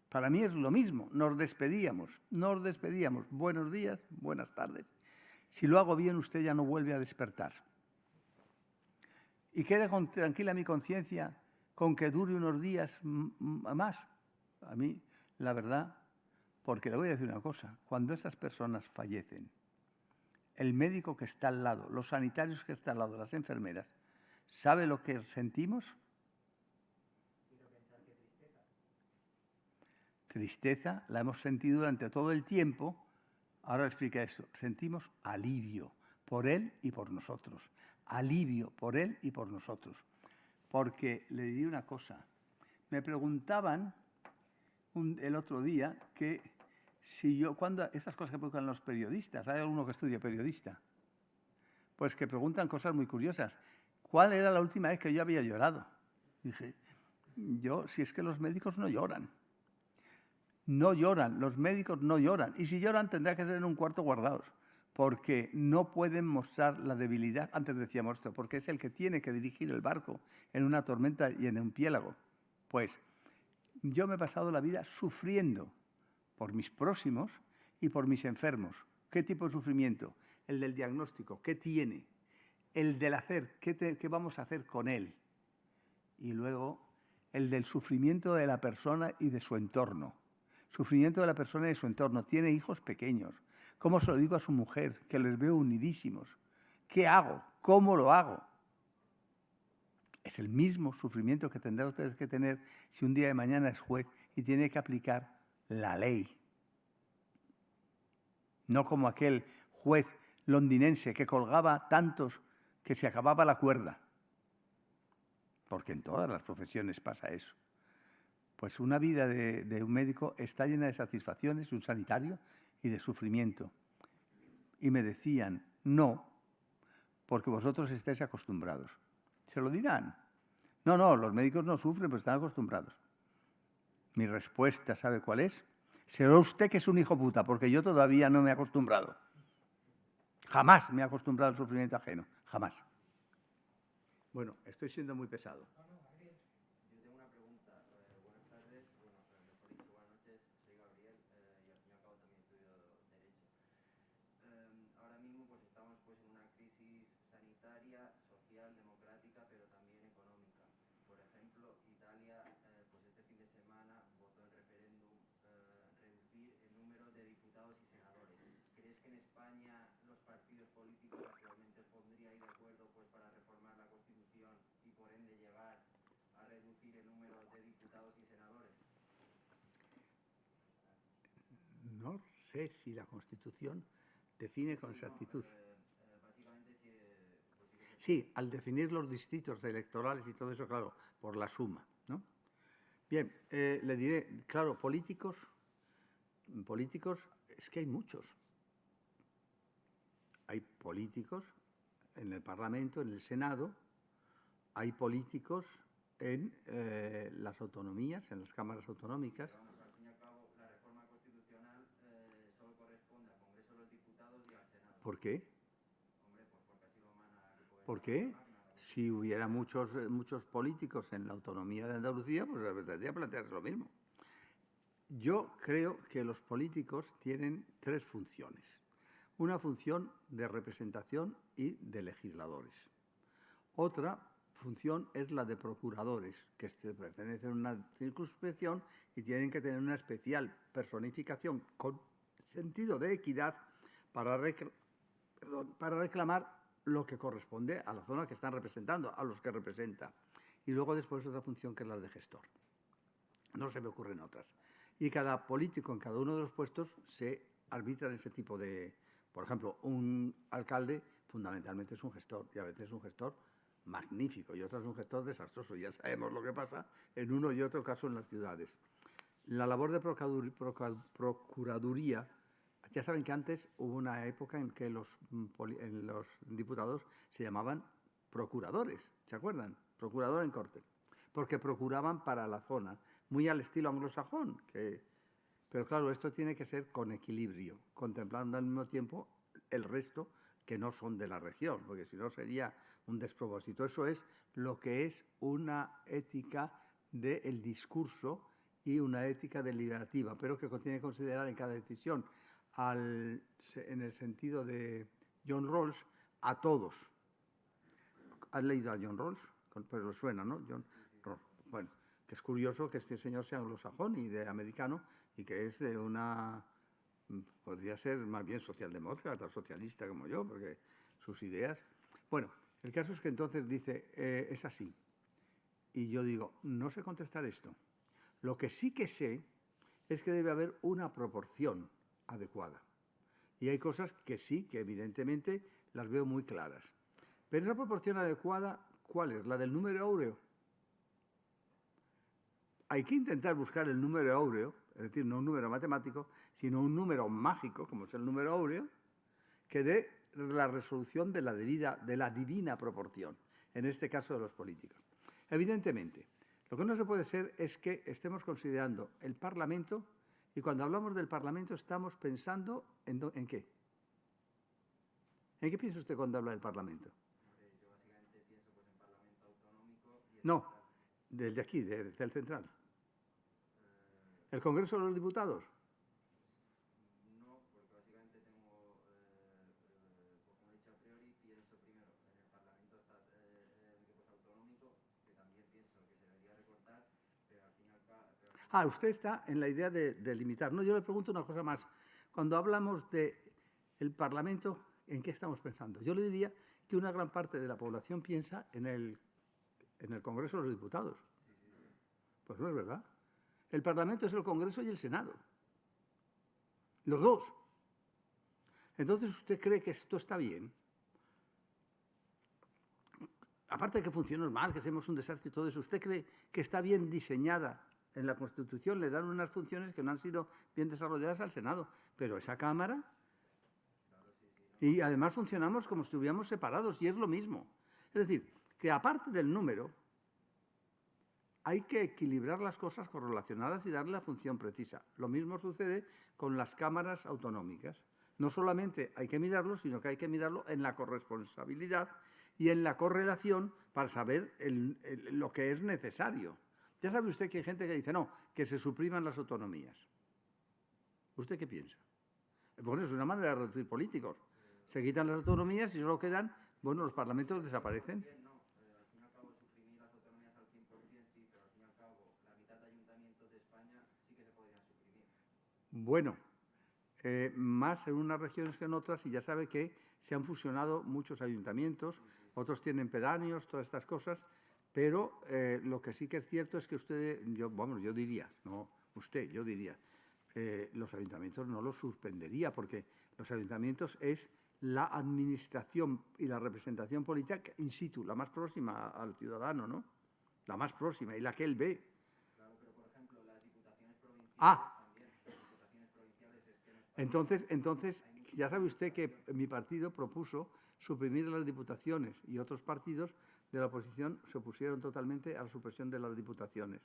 Speaker 1: Para mí es lo mismo. Nos despedíamos. Buenos días, buenas tardes. Si lo hago bien, usted ya no vuelve a despertar. Y queda tranquila mi conciencia con que dure unos días más. A mí, la verdad, porque le voy a decir una cosa. Cuando esas personas fallecen, el médico que está al lado, los sanitarios que están al lado, las enfermeras, ¿sabe lo que sentimos? Tristeza la hemos sentido durante todo el tiempo. Ahora explica esto. Sentimos alivio por él y por nosotros. Alivio por él y por nosotros. Porque le diré una cosa. Me preguntaban el otro día que si yo, cuando estas cosas que preguntan los periodistas, hay alguno que estudia periodista, pues que preguntan cosas muy curiosas. ¿Cuál era la última vez que yo había llorado? Dije, si es que los médicos no lloran. No lloran, los médicos no lloran. Y si lloran tendrá que ser en un cuarto guardados, porque no pueden mostrar la debilidad. Antes decíamos esto, porque es el que tiene que dirigir el barco en una tormenta y en un piélago. Pues yo me he pasado la vida sufriendo por mis próximos y por mis enfermos. ¿Qué tipo de sufrimiento? El del diagnóstico, ¿qué tiene? El del hacer, ¿qué vamos a hacer con él? Y luego el del sufrimiento de la persona y de su entorno. Sufrimiento de la persona y de su entorno. Tiene hijos pequeños. ¿Cómo se lo digo a su mujer? Que les veo unidísimos. ¿Qué hago? ¿Cómo lo hago? Es el mismo sufrimiento que tendrá usted que tener si un día de mañana es juez y tiene que aplicar la ley. No como aquel juez londinense que colgaba tantos que se acababa la cuerda. Porque en todas las profesiones pasa eso. Pues una vida de un médico está llena de satisfacciones, un sanitario, y de sufrimiento. Y me decían, no, porque vosotros estáis acostumbrados. Se lo dirán. No, los médicos no sufren, pero están acostumbrados. Mi respuesta, ¿sabe cuál es? Será usted que es un hijo puta, porque yo todavía no me he acostumbrado. Jamás me he acostumbrado al sufrimiento ajeno, jamás. Bueno, estoy siendo muy pesado.
Speaker 5: Yo tengo una pregunta. Buenas tardes, mejor dicho, buenas noches. Soy Gabriel y al fin y al cabo también estudio Derecho. Ahora mismo pues estamos pues en una crisis sanitaria, social, democrática, pero también económica. Por ejemplo, Italia pues este fin de semana votó en referéndum reducir el número de diputados y senadores. ¿Crees que en España los partidos políticos actualmente os pondríais de acuerdo pues para reformar la Constitución y por ende llegar a reducir el número de diputados y senadores?
Speaker 1: No sé si la Constitución define con exactitud.
Speaker 5: Básicamente sí, pues sí que se
Speaker 1: Sí, al definir los distritos electorales y todo eso, claro, por la suma, ¿no? Bien, le diré, claro, políticos, es que hay muchos. Hay políticos en el Parlamento, en el Senado, hay políticos en las autonomías, en las cámaras autonómicas.
Speaker 5: al fin y al cabo, la reforma constitucional solo corresponde al Congreso de los Diputados y al Senado.
Speaker 1: ¿Por qué?
Speaker 5: Hombre, pues porque así lo mana el poder.
Speaker 1: ¿Por qué? Si hubiera muchos políticos en la autonomía de Andalucía, pues debería plantearse lo mismo. Yo creo que los políticos tienen tres funciones. Una función de representación y de legisladores. Otra función es la de procuradores, que pertenecen a una circunscripción y tienen que tener una especial personificación con sentido de equidad para reclamar lo que corresponde a la zona que están representando, a los que representa. Y luego después otra función que es la de gestor. No se me ocurren otras. Y cada político en cada uno de los puestos se arbitra en ese tipo de... Por ejemplo, un alcalde fundamentalmente es un gestor y a veces es un gestor magnífico y otro es un gestor desastroso. Ya sabemos lo que pasa en uno y otro caso en las ciudades. La labor de procuraduría, ya saben que antes hubo una época en que los diputados se llamaban procuradores, ¿se acuerdan? Procurador en cortes, porque procuraban para la zona, muy al estilo anglosajón. Pero claro, esto tiene que ser con equilibrio, contemplando al mismo tiempo el resto que no son de la región, porque si no sería un despropósito. Eso es lo que es una ética del discurso y una ética deliberativa, pero que tiene que considerar en cada decisión, en el sentido de John Rawls, a todos. ¿Has leído a John Rawls? Pero lo suena, ¿no? John Rawls. Bueno, que es curioso que este señor sea anglosajón y de americano y que es de una... podría ser más bien socialdemócrata, socialista como yo, porque sus ideas... Bueno, el caso es que entonces dice, es así. Y yo digo, no sé contestar esto. Lo que sí que sé es que debe haber una proporción adecuada. Y hay cosas que sí, que evidentemente las veo muy claras. Pero esa proporción adecuada, ¿cuál es? ¿La del número áureo? Hay que intentar buscar el número áureo, es decir, no un número matemático, sino un número mágico, como es el número áureo, que dé la resolución de la divina proporción, en este caso de los políticos. Evidentemente, lo que no se puede ser es que estemos considerando el Parlamento, y cuando hablamos del Parlamento estamos pensando ¿en qué? ¿En qué piensa usted cuando habla del Parlamento?
Speaker 5: Yo básicamente pienso pues, en Parlamento autonómico y en
Speaker 1: No, del de aquí, del central. ¿El Congreso de los Diputados?
Speaker 5: no, porque básicamente tengo, pues como he dicho a priori, pienso primero en el Parlamento autonómico, que también pienso que se debería recortar, pero al fin y al cabo...
Speaker 1: Usted está en la idea de limitar. No, yo le pregunto una cosa más. Cuando hablamos del Parlamento, ¿en qué estamos pensando? Yo le diría que una gran parte de la población piensa en el Congreso de los Diputados. Pues no es verdad. El Parlamento es el Congreso y el Senado. Los dos. Entonces, ¿usted cree que esto está bien? Aparte de que funciona mal, que seamos un desastre y todo eso, ¿usted cree que está bien diseñada en la Constitución? Le dan unas funciones que no han sido bien desarrolladas al Senado. Pero esa Cámara... Y además funcionamos como si estuviéramos separados, y es lo mismo. Es decir, que aparte del número, hay que equilibrar las cosas correlacionadas y darle la función precisa. Lo mismo sucede con las cámaras autonómicas. No solamente hay que mirarlo, sino que hay que mirarlo en la corresponsabilidad y en la correlación para saber lo que es necesario. Ya sabe usted que hay gente que dice, no, que se supriman las autonomías. ¿Usted qué piensa? Bueno, es una manera de reducir políticos. Se quitan las autonomías y solo quedan, bueno, los parlamentos desaparecen.
Speaker 5: No, al fin y al cabo suprimir las autonomías al 100% sí, pero al fin y al cabo la mitad de ayuntamientos de España sí que se podrían suprimir.
Speaker 1: Bueno, más en unas regiones que en otras, y ya sabe que se han fusionado muchos ayuntamientos, otros tienen pedáneos, todas estas cosas, pero lo que sí que es cierto es que yo diría, no usted, yo diría, los ayuntamientos no los suspendería, porque los ayuntamientos es la administración y la representación política in situ, la más próxima al ciudadano, ¿no? La más próxima y la que él ve.
Speaker 5: Claro, pero por ejemplo, las diputaciones provinciales también. Las diputaciones provinciales es que no
Speaker 1: Entonces, ya sabe usted que mi partido propuso suprimir las diputaciones y otros partidos de la oposición se opusieron totalmente a la supresión de las diputaciones.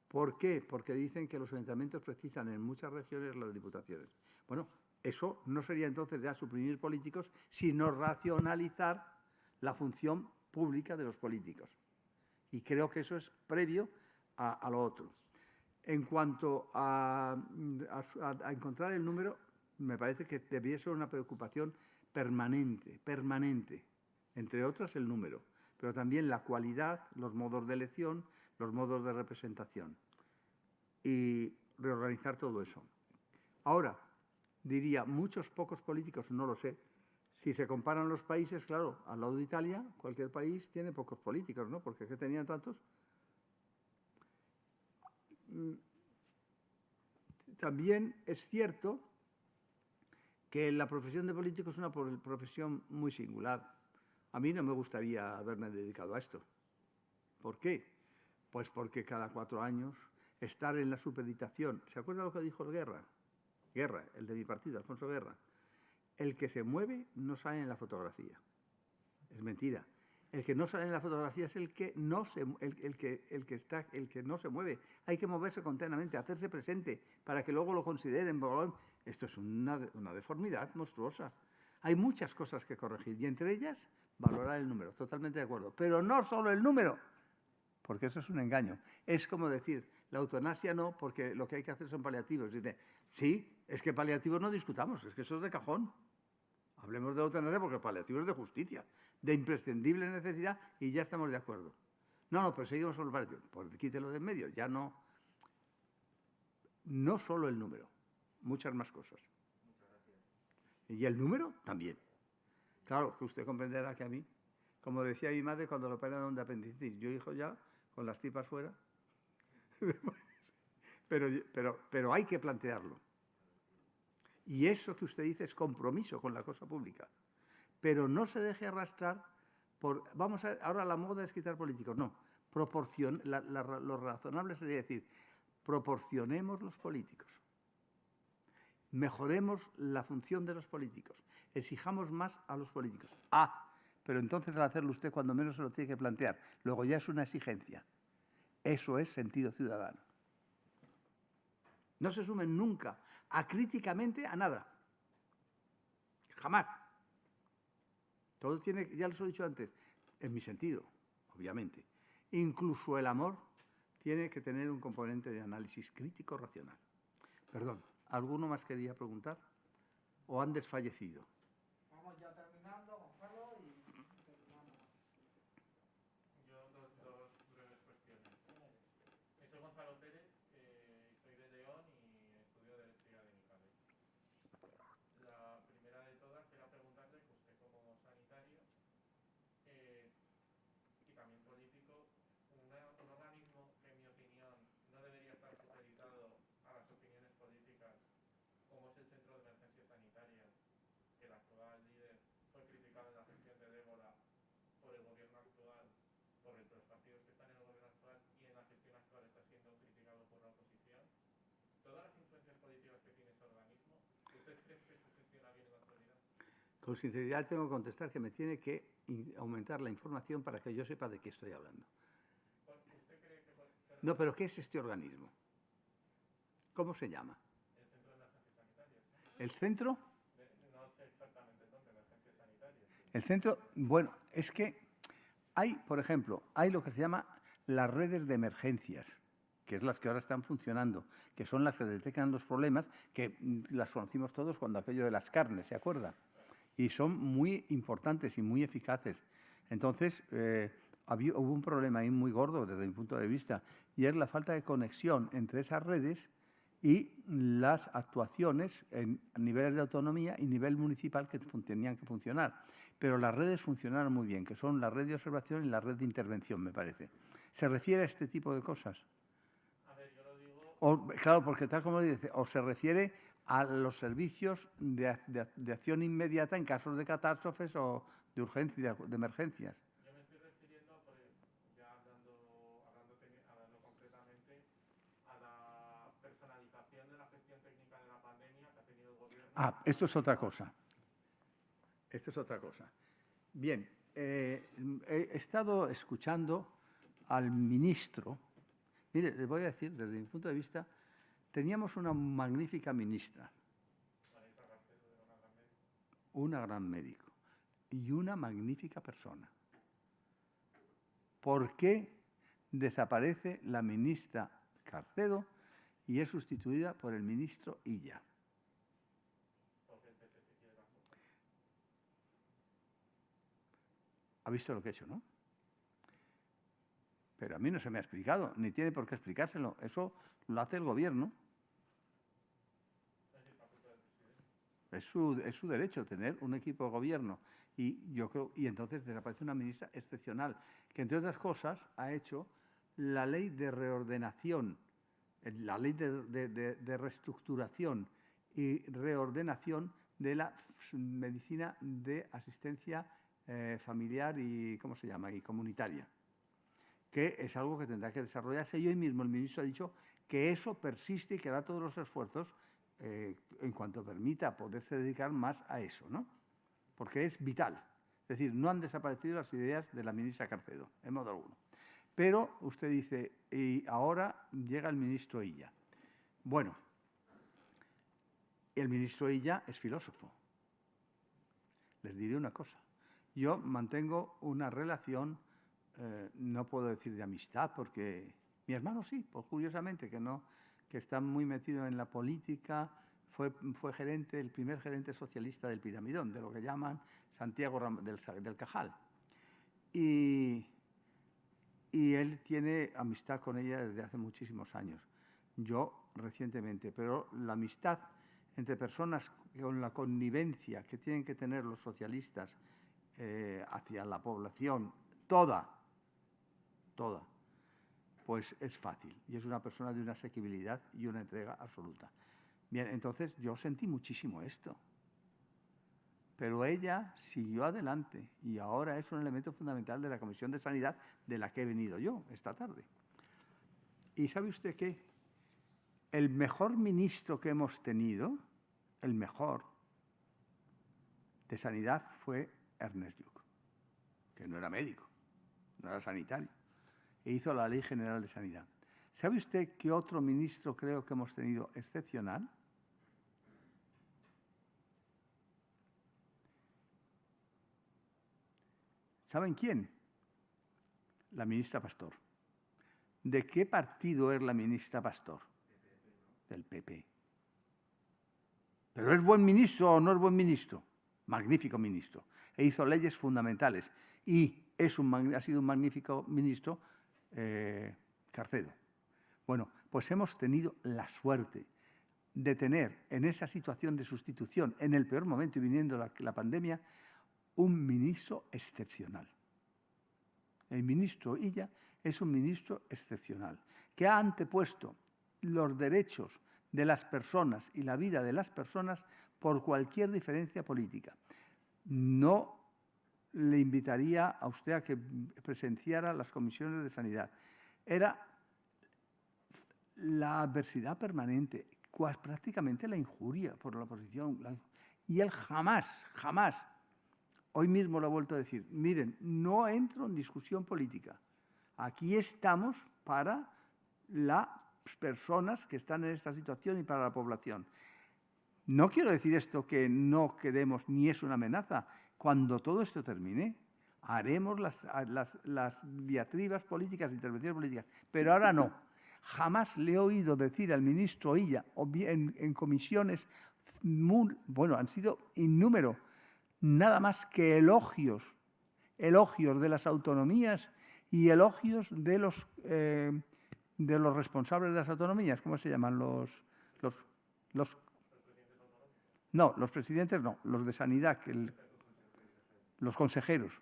Speaker 1: ¿Por qué? Porque dicen que los ayuntamientos precisan en muchas regiones las diputaciones. Bueno, eso no sería entonces ya suprimir políticos, sino racionalizar la función pública de los políticos. Y creo que eso es previo a lo otro. En cuanto a encontrar el número, me parece que debía ser una preocupación permanente. Entre otras, el número, pero también la cualidad, los modos de elección, los modos de representación. Y reorganizar todo eso. Ahora, diría, muchos pocos políticos, no lo sé. Si se comparan los países, claro, al lado de Italia, cualquier país tiene pocos políticos, ¿no? Porque ¿qué tenían tantos? También es cierto que la profesión de político es una profesión muy singular. A mí no me gustaría haberme dedicado a esto. ¿Por qué? Pues porque cada 4 años estar en la supeditación. ¿Se acuerda lo que dijo Guerra? Guerra, el de mi partido, Alfonso Guerra. El que se mueve no sale en la fotografía. Es mentira. El que no sale en la fotografía es el que no se mueve. Hay que moverse continuamente, hacerse presente para que luego lo consideren. Esto es una deformidad monstruosa. Hay muchas cosas que corregir y entre ellas valorar el número. Totalmente de acuerdo. Pero no solo el número, porque eso es un engaño. Es como decir, la eutanasia no, porque lo que hay que hacer son paliativos. Dice, sí, es que paliativos no discutamos, es que eso es de cajón. Hablemos de la eutanasia porque el paliativo es de justicia, de imprescindible necesidad y ya estamos de acuerdo. No, pero seguimos con el paliativo. Pues quítelo de en medio, ya no. No solo el número, muchas más cosas.
Speaker 5: Muchas gracias.
Speaker 1: Y el número también. Claro, que usted comprenderá que a mí, como decía mi madre cuando lo operaron de apendicitis, yo hijo ya con las tripas fuera. pero hay que plantearlo. Y eso que usted dice es compromiso con la cosa pública. Pero no se deje arrastrar por... Vamos a ver, ahora la moda es quitar políticos. No, lo razonable sería decir, proporcionemos los políticos. Mejoremos la función de los políticos. Exijamos más a los políticos. Pero entonces al hacerlo usted cuando menos se lo tiene que plantear. Luego ya es una exigencia. Eso es sentido ciudadano. No se sumen nunca acríticamente a nada. Jamás. Todo tiene, ya les he dicho antes, en mi sentido, obviamente. Incluso el amor tiene que tener un componente de análisis crítico racional. Perdón, ¿alguno más quería preguntar? ¿O han desfallecido?
Speaker 2: Vamos ya terminando, Gonzalo, y terminamos.
Speaker 6: Yo dos breves cuestiones. Soy Gonzalo Pérez, soy de León y estudio Derecho y Académica. La primera de todas era preguntarle que usted como sanitario y también político, un organismo que en mi opinión no debería estar supeditado a las opiniones políticas, como es el Centro de Emergencias Sanitarias, que el actual líder fue criticado en la gestión de Débora por el gobierno actual, por los partidos que están en el gobierno actual, y en la gestión actual está siendo criticado por la oposición. Todas las influencias políticas que tiene ese organismo, ¿usted cree que se gestiona bien en la actualidad?
Speaker 1: Con sinceridad tengo que contestar que me tiene que aumentar la información para que yo sepa de qué estoy hablando.
Speaker 6: ¿Usted cree que
Speaker 1: No, pero ¿qué es este organismo? ¿Cómo se llama?
Speaker 6: el Centro de Emergencias Sanitarias?
Speaker 1: ¿El centro?
Speaker 6: No sé exactamente dónde, emergencias sanitarias.
Speaker 1: El centro, bueno, es que hay, por ejemplo, hay lo que se llama las redes de emergencias, que es las que ahora están funcionando, que son las que detectan los problemas, que las conocimos todos cuando aquello de las carnes, ¿se acuerda? Y son muy importantes y muy eficaces. Entonces, hubo un problema ahí muy gordo desde mi punto de vista, y es la falta de conexión entre esas redes y las actuaciones en niveles de autonomía y nivel municipal que tenían que funcionar. Pero las redes funcionaron muy bien, que son la red de observación y la red de intervención, me parece. ¿Se refiere a este tipo de cosas?
Speaker 6: A ver, yo lo digo...
Speaker 1: Claro, porque tal como dice, o se refiere a los servicios de acción inmediata en casos de catástrofes o de urgencia, de emergencias.
Speaker 6: Yo me estoy refiriendo, ya hablando concretamente, a la personalización de la gestión técnica de la pandemia que ha tenido el gobierno.
Speaker 1: Ah, esto es otra cosa. Esto es otra cosa. Bien, he estado escuchando al ministro. Mire, le voy a decir, desde mi punto de vista, teníamos una magnífica ministra, una gran médico y una magnífica persona. ¿Por qué desaparece la ministra Carcedo y es sustituida por el ministro Illa? ¿Ha visto lo que he hecho, no? Pero a mí no se me ha explicado, ni tiene por qué explicárselo. Eso lo hace el gobierno. Es su derecho tener un equipo de gobierno. Y yo creo, y entonces desaparece una ministra excepcional, que entre otras cosas ha hecho la ley de reordenación, la ley de reestructuración y reordenación de la medicina de asistencia familiar y, ¿cómo se llama?, y comunitaria, que es algo que tendrá que desarrollarse. Y hoy mismo el ministro ha dicho que eso persiste y que hará todos los esfuerzos en cuanto permita poderse dedicar más a eso, ¿no? Porque es vital. Es decir, no han desaparecido las ideas de la ministra Carcedo, en modo alguno. Pero usted dice, y ahora llega el ministro Illa. Bueno, el ministro Illa es filósofo. Les diré una cosa. Yo mantengo una relación, no puedo decir de amistad, porque mi hermano sí, pues curiosamente, que está muy metido en la política, fue gerente, el primer gerente socialista del Piramidón, de lo que llaman Santiago del Cajal. Y él tiene amistad con ella desde hace muchísimos años. Yo recientemente, pero la amistad entre personas con la connivencia que tienen que tener los socialistas hacia la población, toda, pues es fácil. Y es una persona de una asequibilidad y una entrega absoluta. Bien, entonces yo sentí muchísimo esto. Pero ella siguió adelante y ahora es un elemento fundamental de la Comisión de Sanidad de la que he venido yo esta tarde. ¿Y sabe usted qué? El mejor ministro que hemos tenido, el mejor de Sanidad, fue Ernest Lluch, que no era médico, no era sanitario, e hizo la Ley General de Sanidad. ¿Sabe usted qué otro ministro creo que hemos tenido excepcional? ¿Saben quién? La ministra Pastor. ¿De qué partido es la ministra Pastor? Del PP. ¿Pero es buen ministro o no es buen ministro? Magnífico ministro. E hizo leyes fundamentales. Y ha sido un magnífico ministro Carcedo. Bueno, pues hemos tenido la suerte de tener en esa situación de sustitución, en el peor momento y viniendo la pandemia, un ministro excepcional. El ministro Illa es un ministro excepcional, que ha antepuesto los derechos de las personas y la vida de las personas por cualquier diferencia política. No le invitaría a usted a que presenciara las comisiones de sanidad. Era la adversidad permanente, prácticamente la injuria por la oposición. Y él jamás, hoy mismo lo ha vuelto a decir, miren, no entro en discusión política. Aquí estamos para las personas que están en esta situación y para la población. No quiero decir esto que no quedemos ni es una amenaza. Cuando todo esto termine, haremos las diatribas políticas, intervenciones políticas, pero ahora no. Jamás le he oído decir al ministro Illa, en comisiones, han sido innúmeros, nada más que elogios de las autonomías y elogios de los responsables de las autonomías. ¿Cómo se llaman? Los presidentes no, los de sanidad, los consejeros.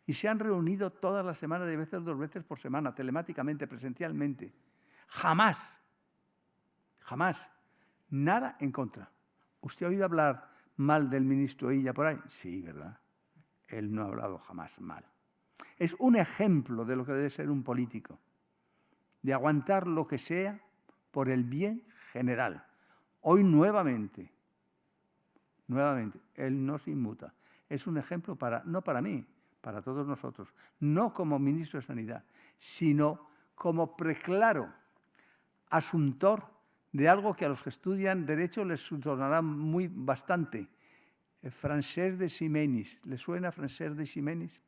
Speaker 1: Y se han reunido todas las semanas, y a veces 2 veces por semana, telemáticamente, presencialmente. Jamás, nada en contra. ¿Usted ha oído hablar mal del ministro Illa por ahí? Sí, ¿verdad? Él no ha hablado jamás mal. Es un ejemplo de lo que debe ser un político, de aguantar lo que sea por el bien general. Hoy nuevamente, él no se inmuta. Es un ejemplo no para mí, para todos nosotros. No como ministro de Sanidad, sino como preclaro asuntor de algo que a los que estudian Derecho les sonará bastante. Francesc de Ximenis. ¿Le suena Francesc de Ximenis?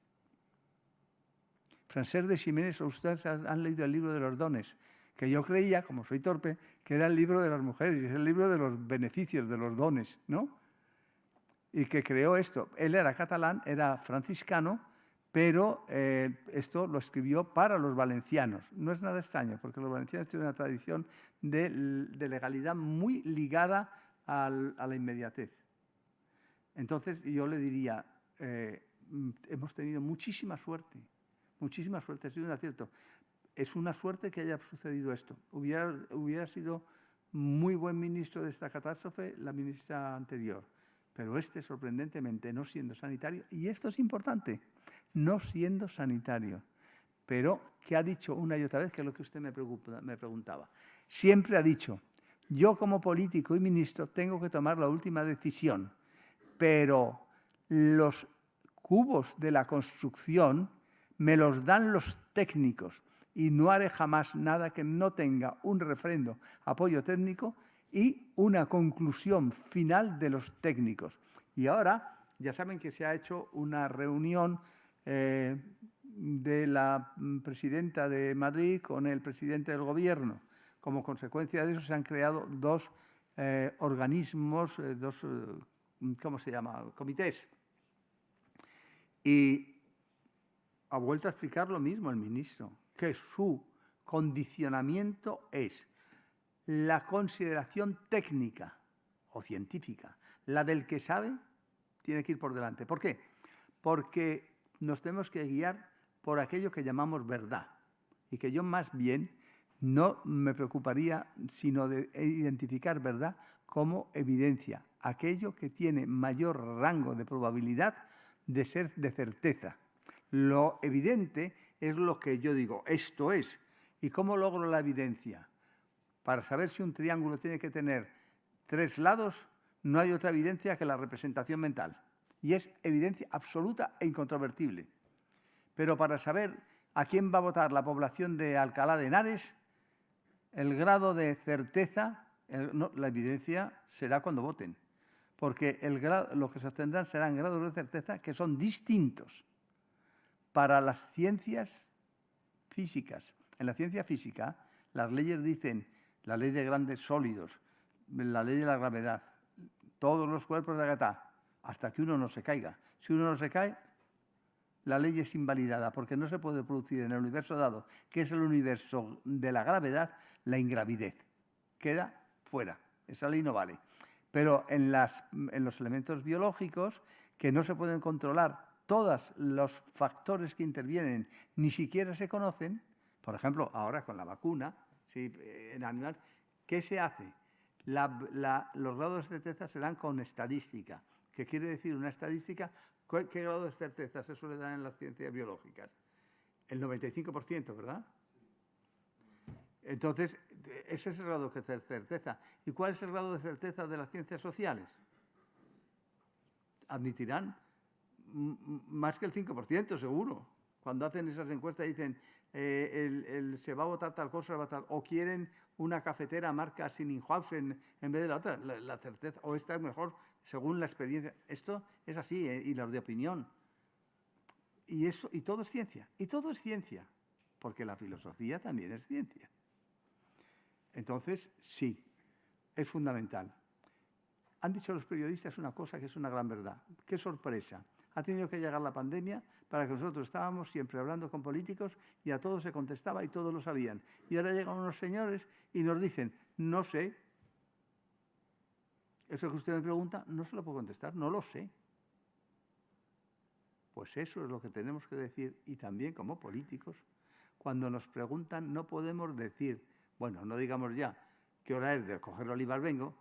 Speaker 1: Francesc de Ximenis, ustedes han leído el libro de los dones, que yo creía, como soy torpe, que era el libro de las mujeres, y es el libro de los beneficios, de los dones, ¿no? Y que creó esto. Él era catalán, era franciscano, pero esto lo escribió para los valencianos. No es nada extraño, porque los valencianos tienen una tradición de legalidad muy ligada a la inmediatez. Entonces, yo le diría, hemos tenido muchísima suerte, ha sido un acierto. Es una suerte que haya sucedido esto. Hubiera sido muy buen ministro de esta catástrofe la ministra anterior, pero sorprendentemente, no siendo sanitario, y esto es importante, no siendo sanitario, pero que ha dicho una y otra vez, que es lo que usted me preguntaba. Siempre ha dicho, yo como político y ministro tengo que tomar la última decisión, pero los cubos de la construcción me los dan los técnicos y no haré jamás nada que no tenga un referendo, apoyo técnico y una conclusión final de los técnicos. Y ahora, ya saben que se ha hecho una reunión de la presidenta de Madrid con el presidente del Gobierno. Como consecuencia de eso se han creado 2 organismos, 2, ¿cómo se llama?, comités. Y ha vuelto a explicar lo mismo el ministro, que su condicionamiento es la consideración técnica o científica. La del que sabe tiene que ir por delante. ¿Por qué? Porque nos tenemos que guiar por aquello que llamamos verdad. Y que yo más bien no me preocuparía sino de identificar verdad como evidencia. Aquello que tiene mayor rango de probabilidad de ser de certeza. Lo evidente es lo que yo digo, esto es. ¿Y cómo logro la evidencia? Para saber si un triángulo tiene que tener 3 lados, no hay otra evidencia que la representación mental. Y es evidencia absoluta e incontrovertible. Pero para saber a quién va a votar la población de Alcalá de Henares, el grado de certeza, la evidencia será cuando voten. porque lo que se obtendrán serán grados de certeza que son distintos para las ciencias físicas. En la ciencia física, las leyes dicen, la ley de grandes sólidos, la ley de la gravedad, todos los cuerpos de Agatha, hasta que uno no se caiga. Si uno no se cae, la ley es invalidada, porque no se puede producir en el universo dado, que es el universo de la gravedad, la ingravidez. Queda fuera. Esa ley no vale. Pero en los elementos biológicos, que no se pueden controlar todos los factores que intervienen, ni siquiera se conocen, por ejemplo, ahora con la vacuna, ¿sí? En animales, ¿qué se hace? Los grados de certeza se dan con estadística. ¿Qué quiere decir una estadística? ¿Qué grado de certeza se suele dar en las ciencias biológicas? El 95%, ¿verdad? Entonces, ese es el grado de certeza. ¿Y cuál es el grado de certeza de las ciencias sociales? Admitirán más que el 5%, seguro. Cuando hacen esas encuestas dicen, se va a votar tal cosa, o quieren una cafetera marca Sinninghausen en vez de la otra. La certeza, o esta es mejor, según la experiencia. Esto es así, y los de opinión. Y todo es ciencia. Y todo es ciencia, porque la filosofía también es ciencia. Entonces, sí, es fundamental. Han dicho los periodistas una cosa que es una gran verdad. ¡Qué sorpresa! Ha tenido que llegar la pandemia para que nosotros estábamos siempre hablando con políticos y a todos se contestaba y todos lo sabían. Y ahora llegan unos señores y nos dicen, no sé. Eso que usted me pregunta, no se lo puedo contestar, no lo sé. Pues eso es lo que tenemos que decir, y también como políticos, cuando nos preguntan no podemos decir, bueno, no digamos ya qué hora es de coger olivar vengo,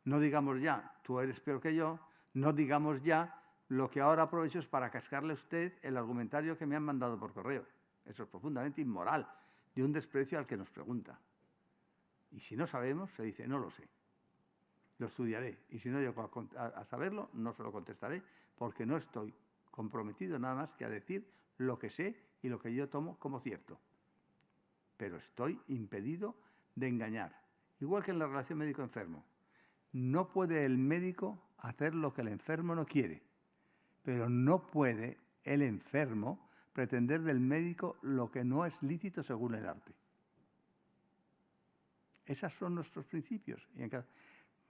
Speaker 1: no digamos ya tú eres peor que yo, no digamos ya lo que ahora aprovecho es para cascarle a usted el argumentario que me han mandado por correo. Eso es profundamente inmoral, de un desprecio al que nos pregunta. Y si no sabemos, se dice, no lo sé. Lo estudiaré. Y si no llego a saberlo, no se lo contestaré, porque no estoy comprometido nada más que a decir lo que sé y lo que yo tomo como cierto. Pero estoy impedido de engañar. Igual que en la relación médico-enfermo. No puede el médico hacer lo que el enfermo no quiere, pero no puede el enfermo pretender del médico lo que no es lícito según el arte. Esos son nuestros principios.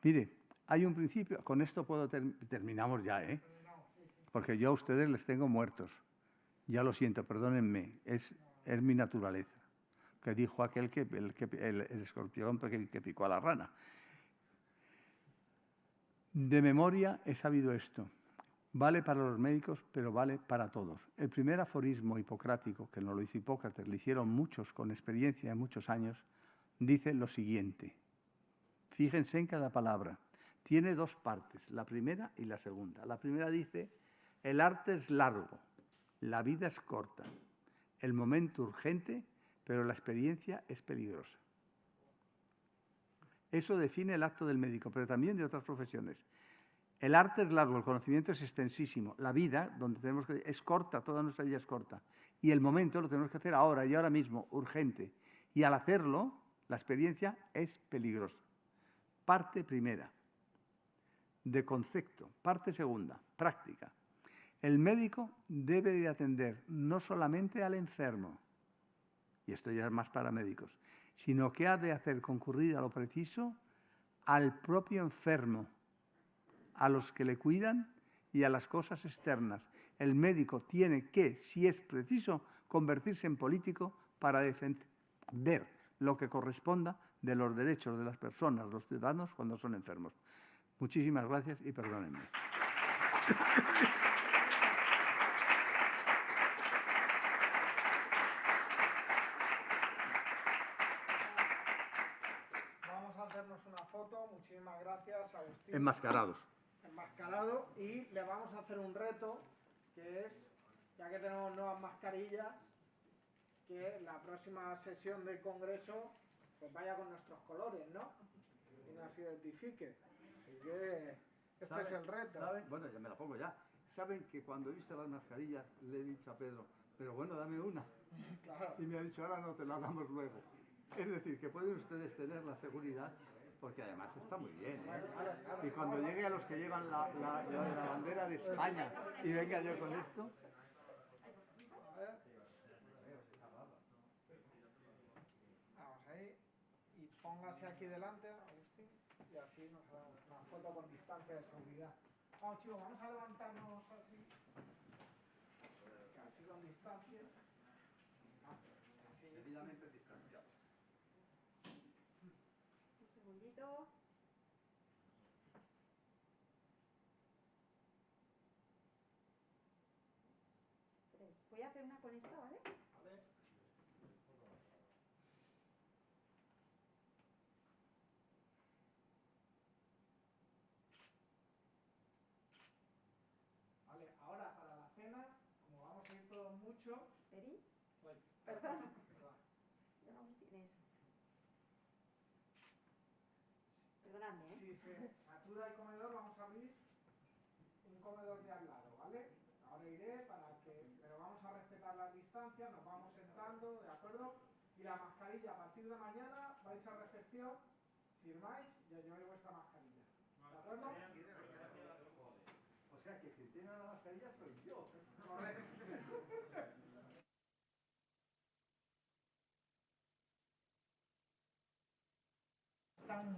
Speaker 1: Mire, hay un principio, con esto terminamos ya, porque yo a ustedes les tengo muertos. Ya lo siento, perdónenme, es mi naturaleza. Que dijo aquel el escorpión que picó a la rana. De memoria he sabido esto. Vale para los médicos, pero vale para todos. El primer aforismo hipocrático, que no lo hizo Hipócrates, lo hicieron muchos con experiencia de muchos años, dice lo siguiente. Fíjense en cada palabra. Tiene dos partes, la primera y la segunda. La primera dice, el arte es largo, la vida es corta, el momento urgente, pero la experiencia es peligrosa. Eso define el acto del médico, pero también de otras profesiones. El arte es largo, el conocimiento es extensísimo. La vida, es corta, toda nuestra vida es corta. Y el momento lo tenemos que hacer ahora y ahora mismo, urgente. Y al hacerlo, la experiencia es peligrosa. Parte primera, de concepto. Parte segunda, práctica. El médico debe de atender no solamente al enfermo, y esto ya es más para médicos, sino que ha de hacer concurrir a lo preciso al propio enfermo, a los que le cuidan y a las cosas externas. El médico tiene que, si es preciso, convertirse en político para defender lo que corresponda de los derechos de las personas, los ciudadanos, cuando son enfermos. Muchísimas gracias y perdónenme.
Speaker 2: Vamos a hacernos una foto. Muchísimas gracias, Agustín.
Speaker 1: Enmascarados.
Speaker 2: Enmascarado, y le vamos a hacer un reto, que es, ya que tenemos nuevas mascarillas, que la próxima sesión del Congreso pues vaya con nuestros colores, ¿no? Y nos identifique. Así que este es el reto.
Speaker 1: ¿Saben? Bueno, ya me la pongo ya. Saben que cuando he visto las mascarillas le he dicho a Pedro, pero bueno, dame una.
Speaker 2: Claro.
Speaker 1: Y me ha dicho, ahora no, te la damos luego. Es decir, que pueden ustedes tener la seguridad porque además está muy bien, ¿eh? Y cuando llegue a los que llevan la bandera de España y venga yo con esto...
Speaker 2: A ver. Vamos ahí. Y póngase aquí delante, Agustín, y así nos damos una foto con distancia de seguridad. Vamos, chicos, vamos a levantarnos así. Así con distancia. Así.
Speaker 1: Debidamente distanciados.
Speaker 7: Un segundito. Tres. Voy a hacer una con esta, ¿vale?
Speaker 2: Vale. Vale, ahora para la cena, como vamos a ir todos mucho...
Speaker 7: ¿Eri?
Speaker 2: Voy.
Speaker 7: Perdón.
Speaker 2: Perdón.
Speaker 7: Ya no tienes. Perdonadme, ¿eh?
Speaker 2: Si se satura el comedor, vamos a abrir un comedor de al lado, ¿vale? Ahora iré pero vamos a respetar las distancias, nos vamos sentando, ¿de acuerdo? Y la mascarilla, a partir de mañana vais a recepción, firmáis y os lleváis vuestra mascarilla, ¿de acuerdo?
Speaker 1: O sea que quien tiene la mascarilla soy yo.
Speaker 2: Correcto. Están